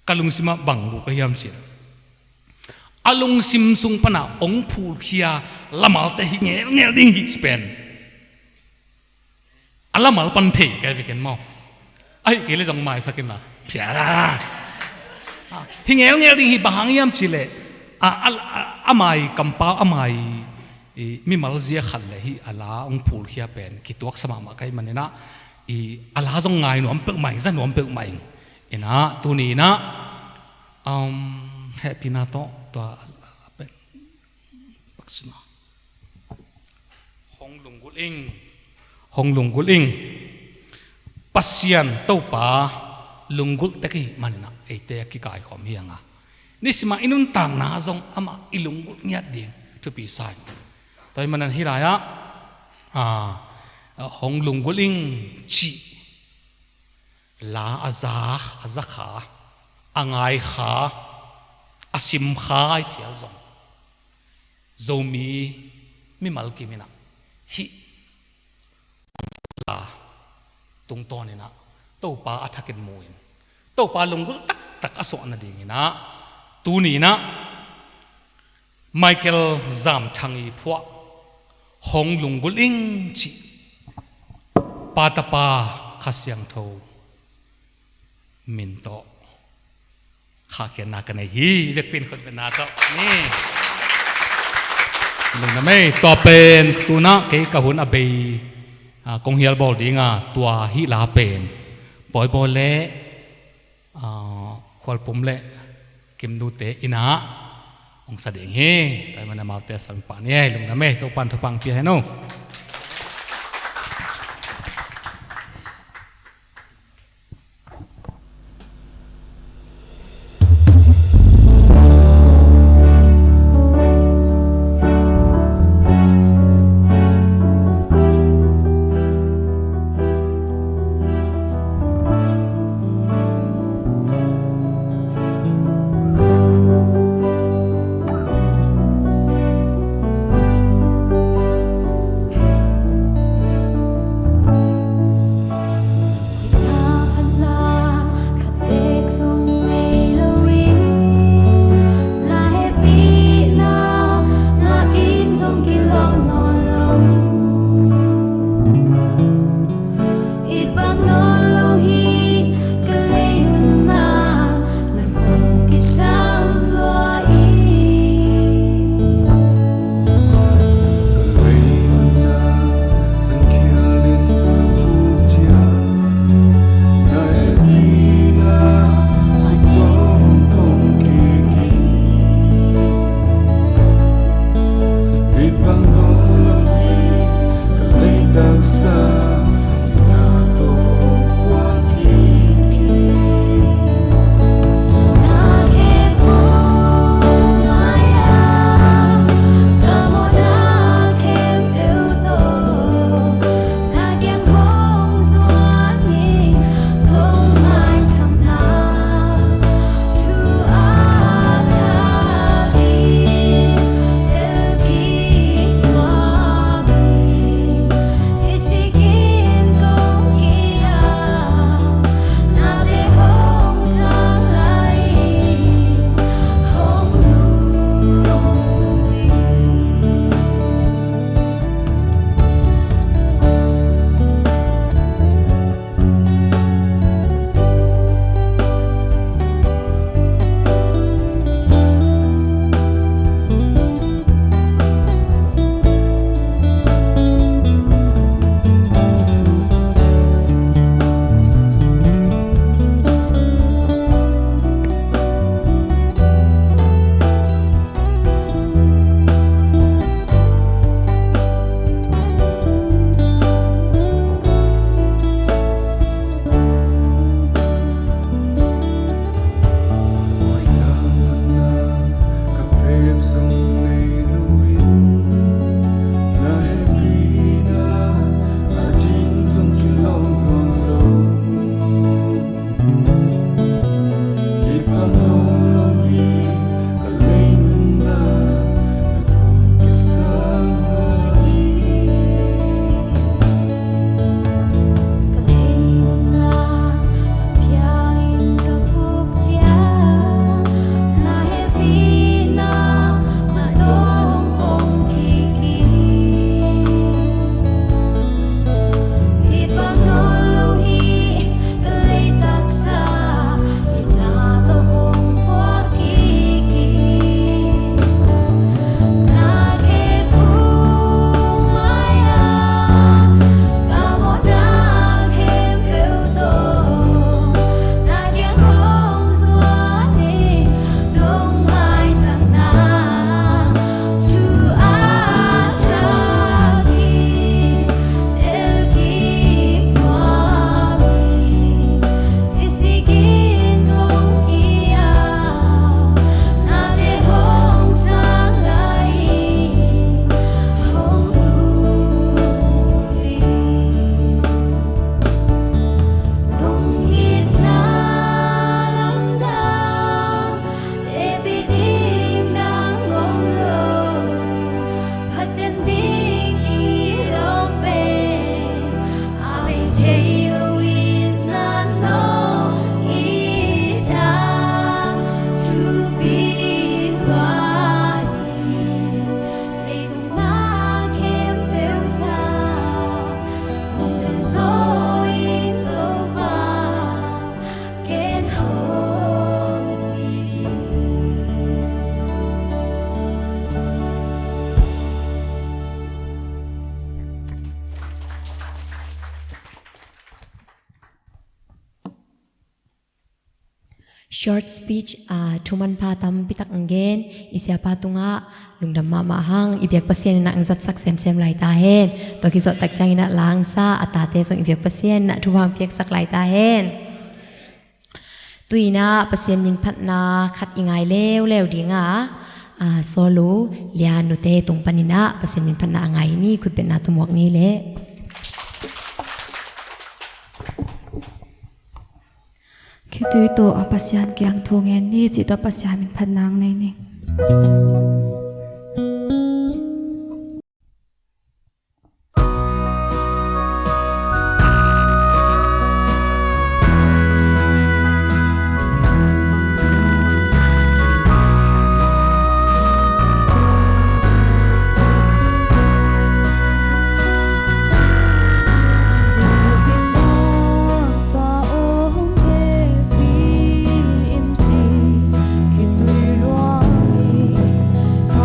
กลุงซิมะบังบุกยามเชียอลุงซิมซุงปนาองพูลขียละมัลเตหิเงลดิ้งฮิสเปนอัลละมัลปันเทแกวิกันมอไอ้เกลจงไม่สักกินนะเสียละหิเงลดิ้งฮิบางยามชิเลอาไม่กัมปาอาไม่มิมัลเซียขันเลยฮิอัลลาองพูลขียเป็นคิดตัวสมามาใครมันนะอัลลาจงไงหนูอันเปิกใหม่ซะหนูอันเปิกใหม่เอ็นะตัวนี้นะแฮปปี้นาโตตัวเป็นปักษณะฮงลุงกุลิงปัสยันเต้าป่าลุงกุลตะกี้มันนะไอเตะกี่กายของเมียงอ่ะนี่สิมาอินุนต่างนาจงอามาอิลุงกุลเงียดดีทุกปีใส่แต่มันนั่นฮิรายะฮงลุงกุลิงจีลาอาซาขาอ่างไอขาอาซิมขายเพียรจงโจมีมิมัลกิมินะฮิลาตรงตอนนี้นะโตปาอัฐกินมวยโตปาลงกุตักอสวนาดีนี่นะตูนี้นะไมเคิลจามชังอีพวกฮงลงกุลิงจีปาตาปาขัสยังโทมินโตข ขาเขียนนากันในฮีเด็กเป็นคนเป็นนาก็นี่ลุงนะไม่ต่อเป็นตัวนักเกี่ยวกับหุ่นอเบยกงเฮียลบอลดีงาตัวฮิลาเป็นปล่อยบอลเละควอลปุ่มเละกิมดูเตอินะองค์แสดงเฮแต่มันมาเตะสัมปันเนี่ยลุงนะไม่ตัวปันทุปังเพียให้โน่ short speech thuman pa tam pitak anggen isya pa tunga lungdam ma mahang ibyak pasien na ang zat sak sem sem lai ta hen to ki zo tak chang ina lang sa atate song ibyak pasien na thuwam piak sak lai ta hen tuina pasien min phat na khat ingai lew lew dinga solo lian nu te tung panina pasien min phat na angai ni khut ben na tumwak ni le khi tui to apasian kyang thongen ni chi to pasya min phan nang nei ni Hãy subscribe cho kênh Ghiền Mì Gõ để không bỏ lỡ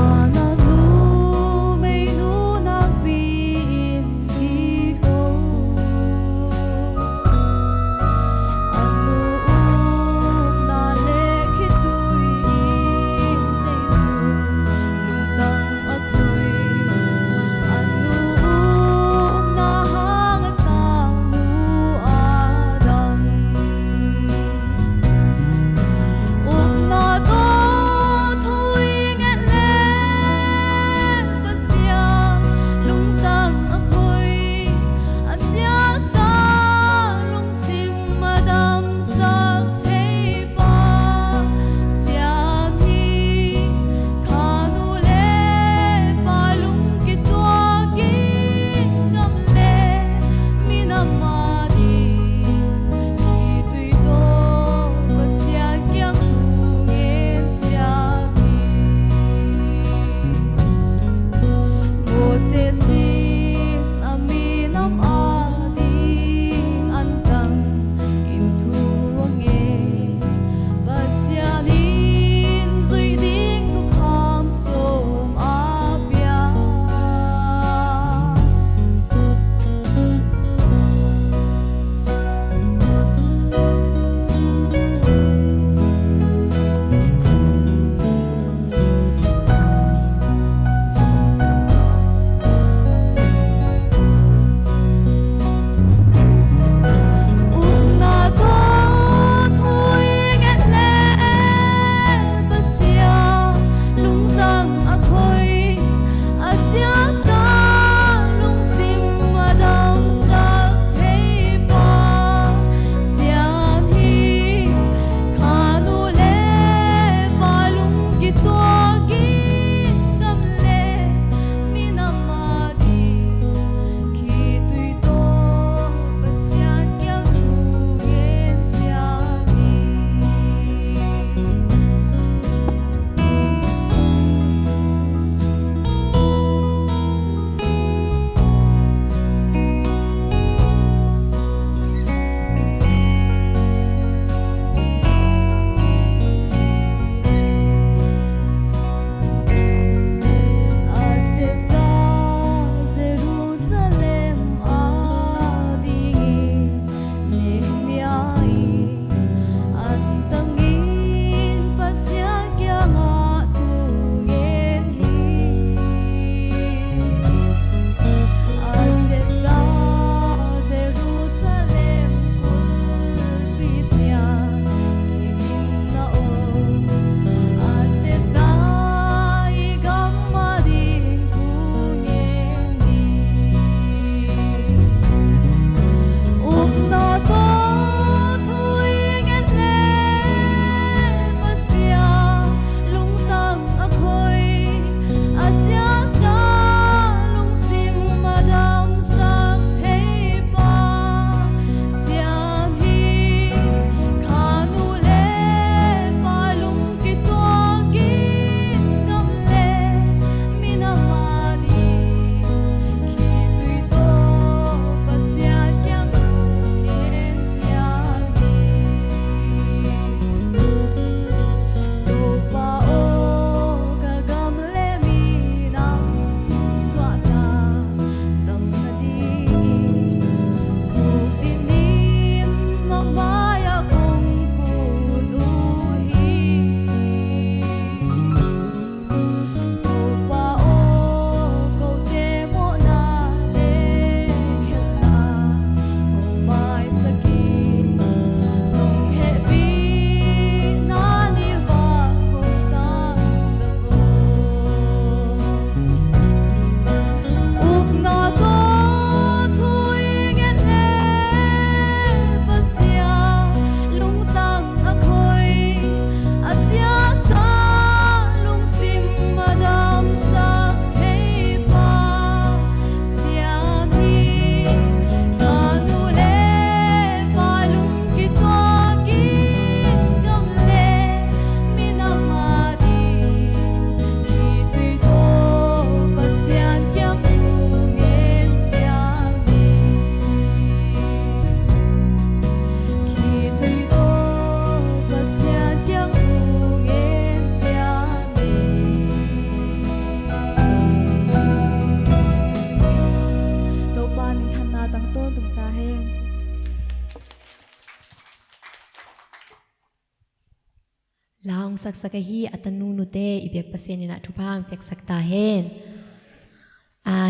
ลาองสักสักฮีอัตนูนุเตอิเบียกปัสเซียนินะทุพังเจ็กสักตาเฮน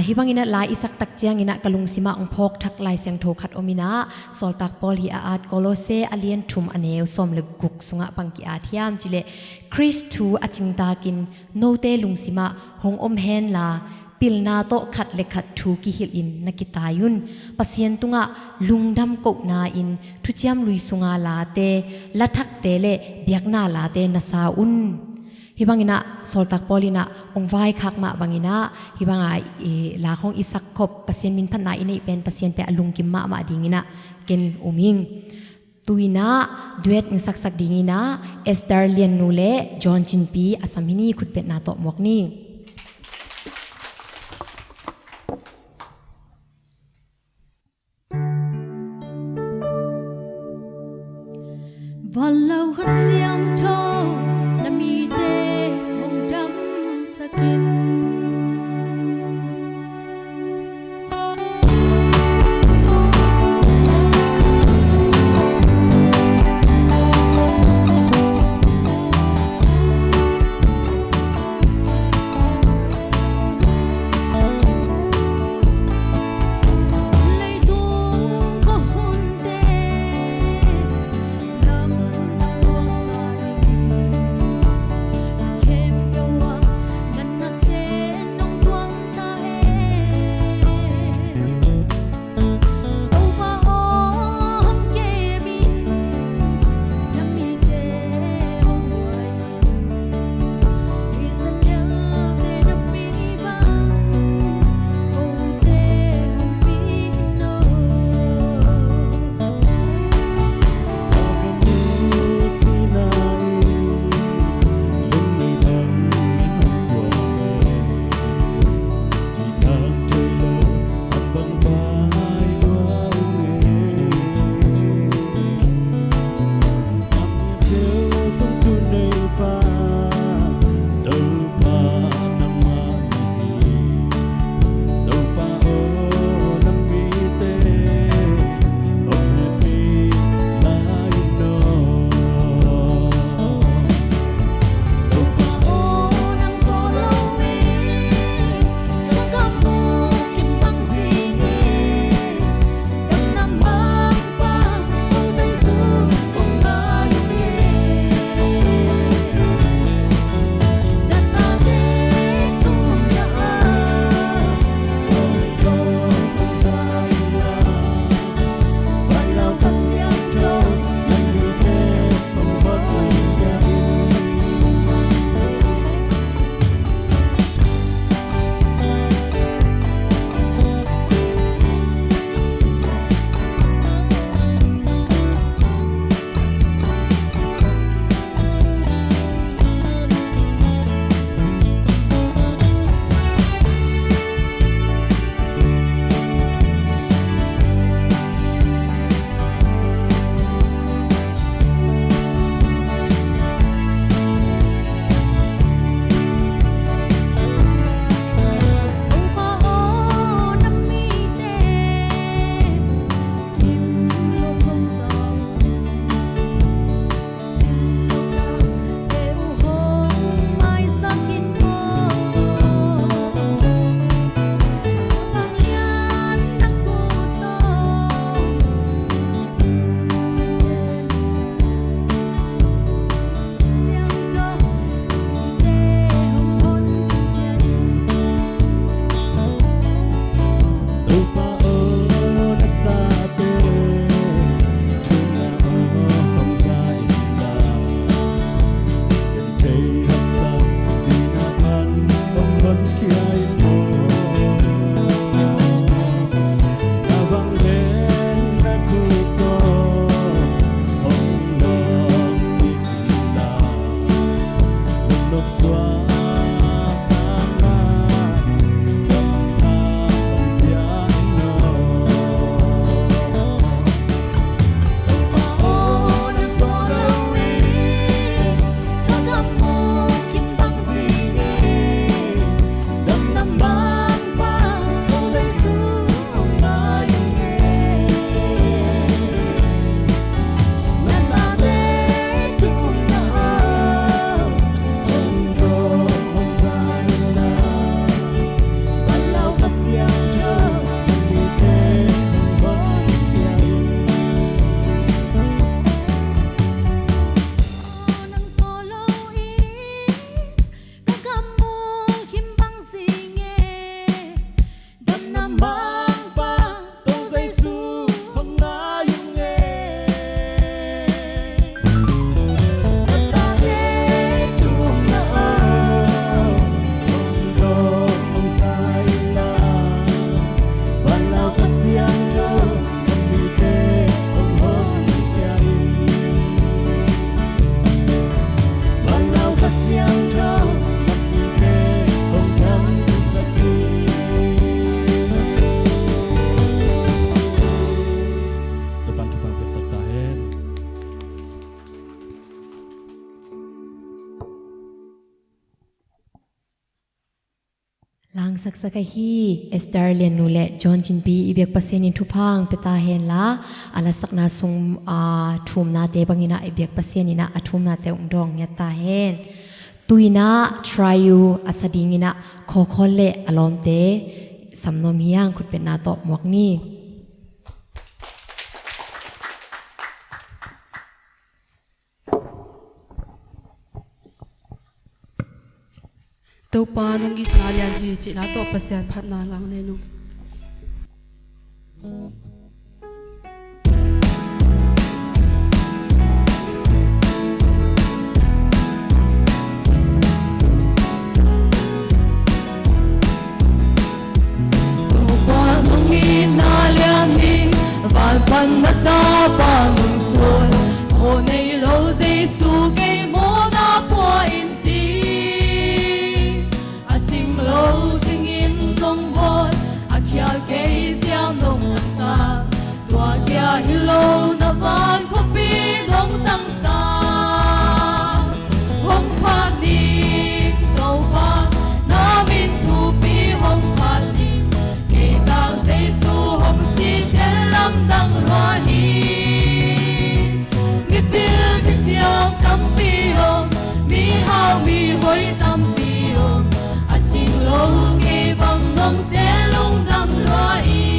ฮิบังอินะลายอิสักตักเจียงอินะกะลุงสิมาองพกทักลายเสียงโทขัดอมินะสอลตักปอลฮิอาดโกโลเซอเลียนทุมอเนวสมลึกกุกสุงะปังกิอาทิยามจิเลคริสทูอจิงตากินโนเตลุงสิมาหงอมเฮนลาปิลนาโตขัดเลขัดทูกิฮิลอินนักิตายุนปัสเซียนตุงะลุงดำกกนาอินทุจยามลุยสุงาลาเตละทักเตเลเบียกนาลาเตนาซาอุนฮิบังอินะสอลตักปอลินะองไวคักมาบังอินะฮิบังลาของอิสักคบปัสเซียนมินพันนาอินะเป็นปัสเซียนเปอลุงกิมมามาดิงินะเกนอุมิงตุยนะดูเอตอิสักสักดิงินะเอสดาร์เลียนนูเลจอห์นจินปีอาสามินีขุดเป็ดนาโตมอกนี่Walau khasiang tho nami te hong dam sakin lang sak sak hi Esther Lian nu le John Jin Pi ibek pasen in thupang peta hen la ala sakna sung thum na te bangina ibek pasen ina athum na te ungdong ya ta hen tuina try you asadingina khokhole alom te samnom hiang khut pe na to mok ni tàu pa nung git na lian hi chi na to pasian phat na lang ne nu tàu pa nung git na lian hi van pan na ta pa nung son o nei lo Giêsu ke mo na po in lâu tình in nông vội a kia cây xiang nông sa tua kia hello na van ko pi long tang sa hong pha ni tàu pa na min thu pi hong pha ni ke tang Giêsu hong si ten lam dang hoa hi mi bil mi xiang tam pi hong mi hao mi hoi tam pi hong lâu kỳ bằng nông té lung đâm loa y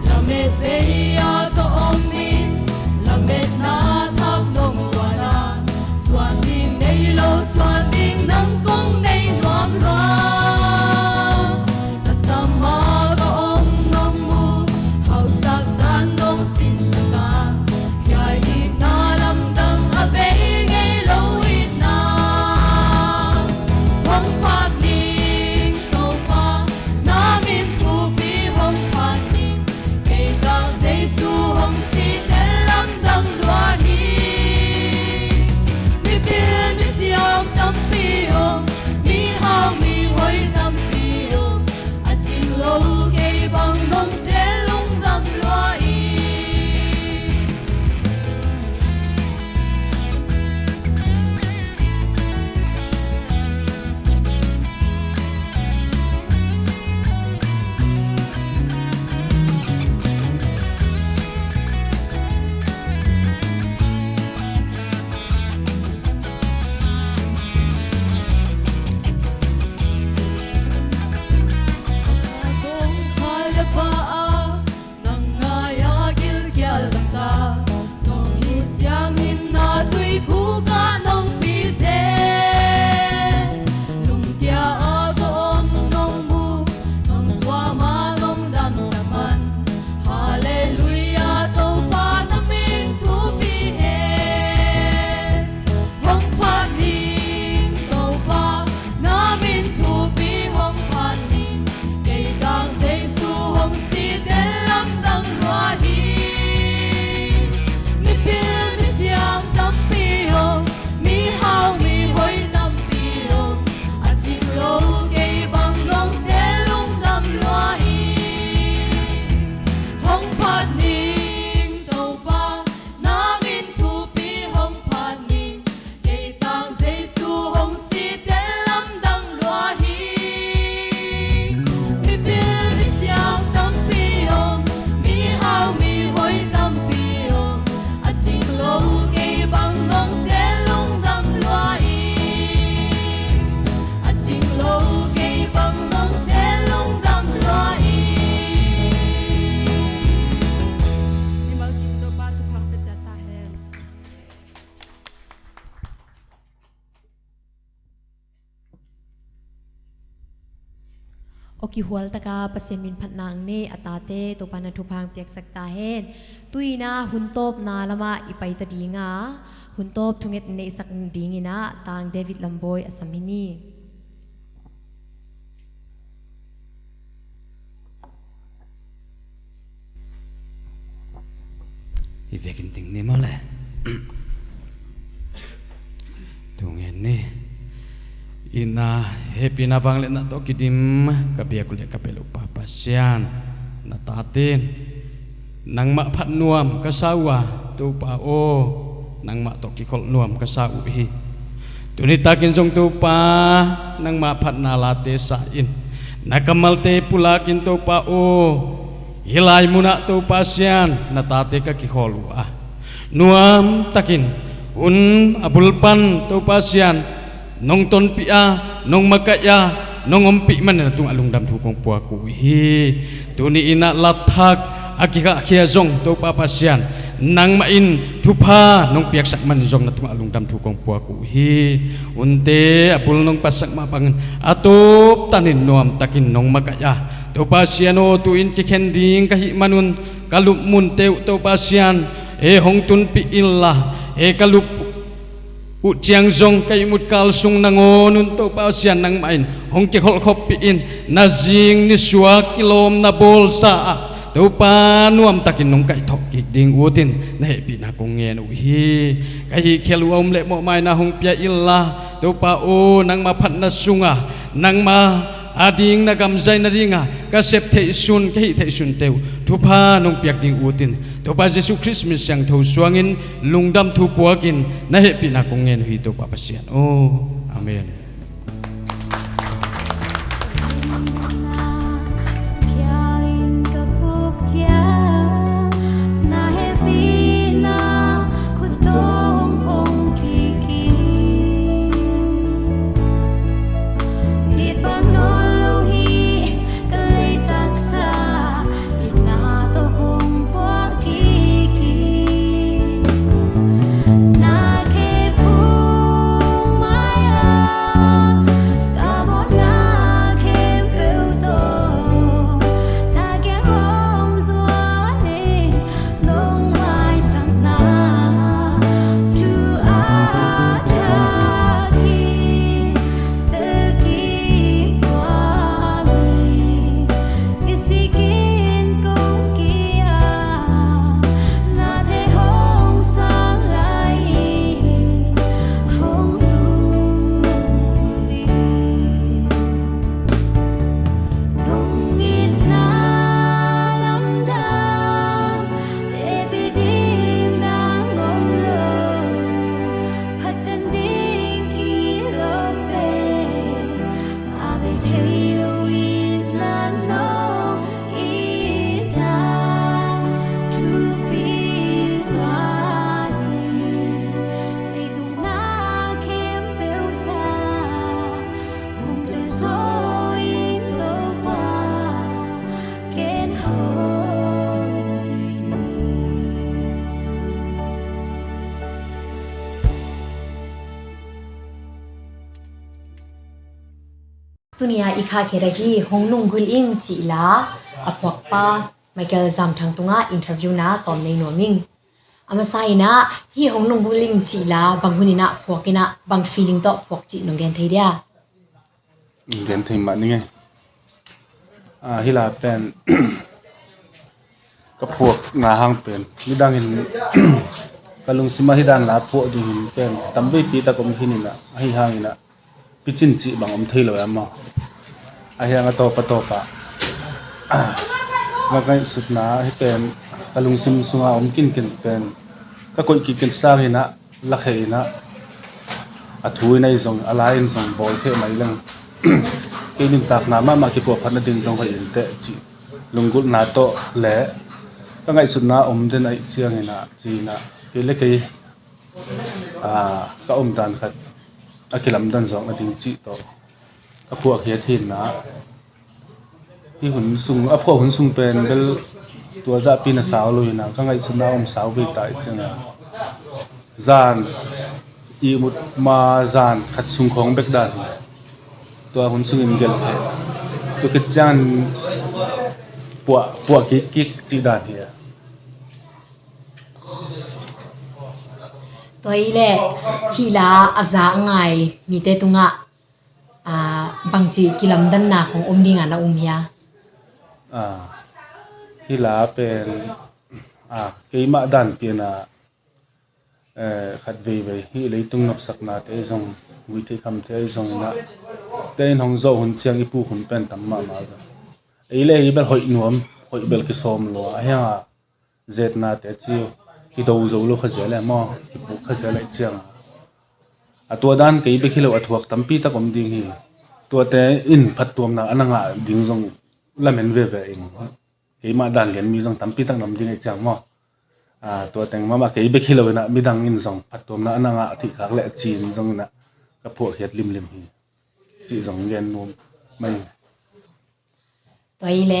làm mệt về à to ôm mi làm mệt na thắp nông loa na xoan đi nay lâu xoan đi nắng công nay loam loa ta sam ma to ôm nông mu hậu sắc tan nông xin sa ca khai đi na lâm đâm a về ngay lâu ít na hong pha ning tàu pa na min thu pi hong pha ning kay tang Giêsu hong si ten lam dang loa hi mi bil mi siam tam pi hong mi hao mi hoi tam pi hong a ching lo kay bang nong te lung dam loa hi Oki hual taka pasen min phat nang ne atate to pana thupang piak sakta hen tuina huntop na lama ipai ta dinga huntop thunget ne sak dingina tang David Lamboy asamini ivekin ting ni mole tungen ni ina happy na bang le na to kidim kabia kulia kapelo papa sian na tatin nang ma phat nuam ka sawa tu pa o nang ma to ki khol nuam ka sa u hi tu ni takin jong tu pa nang ma phat na la te sa in na kamal te pulakin tu pa o hilai muna tu pa sian na ta te ka ki kholu a nuam takin un abulpan tu pa sian nong ton pi a nong makaya nong ompi man na tung alung dam thu kong pua ku hi tu ni ina lathak akika khia jong tu pa pa sian nang ma in thupa nong piak sak man jong na tung alung dam thu kong pua ku hi unte apul nong pasak ma pangan atop tanin nuam takin nong makaya tu pa sian o tu in ki khen ding ka hi manun kalup mun teu tu pa sian e hong tun pi illa e kalup u chiang zong kai mut kal sung nangon un to pa sian nang main hong ke khol khop pi in na jing ni suwa kilom na bol sa to pa nuam takin nong kai thok ki ding utin na he pi na kong ngen u hi kai hi khelu om le mo mai na hong pia illa to pa o nang ma phat na sunga nang ma ading na gam zai na ringa ka sep thei sun ka hi thei sun teu thu pha nong piak ding utin to pa jesu christmas sang tho suangin lungdam thu puakin na he pi na kong ngen hui to pa pasian o amen tunia ikha khera hi hongnung hul ing chi la apok pa Michael Zam thang tunga interview na tom nei noming ama sai na hi hongnung hul ing chi la banghunina phokina bang feeling to phok chi nong gen theiria gen thei ma ni nge hila pen ka phok nga hang pen ni dangin kalung sima hidan la pho ding pen tambe pi ta kom hinina hi hangina pichin chi bang om thei lo ama ahia nga to pa nga kai sutna hi pen kalung sim sunga om kin pen ka koi ki kin sa hina la kheina athui nai zong alain zong bol khe mai lang ke nim tak na ma ki po phan ding zong hai te chi lungul na to le ka ngai sutna om den ai chiang ina chi na ke le ke ka om dan khat akilam dan zong ading chi to ka pu khia thin na hi hun sung a pho hun sung pen bel tua za pi na saw lu na ka ngai suna om saw ve tai changa zan i mut ma zan khat sung khong bek dan tua hun sung in gel khe to ke chan pu ki chi dan hi toile hila aza ngai mi te tunga bangchi kilam dan na khong omninga na umya hila pen keima dan pina khat ve hi leitung nop sakna te zong wi the kham the zong na ten hong zo hun chiang ipu hun pen tamma ma eile hi bel hoi nuam hoi bel ki som lo ha zet na te chi ki do zo lo khazele mo ki bu khazele chiang ตัวด้านเกยไปขี้เหลวถวกตั้มปีตะกมดิ่งฮีตัวแต่อินพัดตัวนะอันนั้นดิ่งทรงละเหม็นเวเองเกยมาด้านเหรียญมีทรงตั้มปีตั้งน้ำดิ่งไอ้จังมั้งตัวแต่งมาเกยไปขี้เหลวนะมีดังอินทรงพัดตัวนะอันนั้นที่ขากเละจีนทรงนะก็พวกเขียดริมฮีจีทรงเรียนนุ่มไม่ตัวอีแล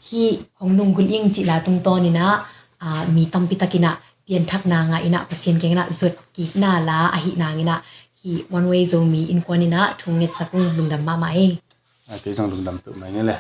ฮีของนุ่งกุลอิงจิลาตุงตอนี่นะมีตัมปิตะกินะเปลี่ยนทักนางอินะเปเซียนเกงนะจุดกิกนาลาอหินางอินะฮีวันเวโซมีอินควานินะทุงเงตสักลุงดำมาไหมเกยจังลุงดำเปิดไหมเนี่ยแหละ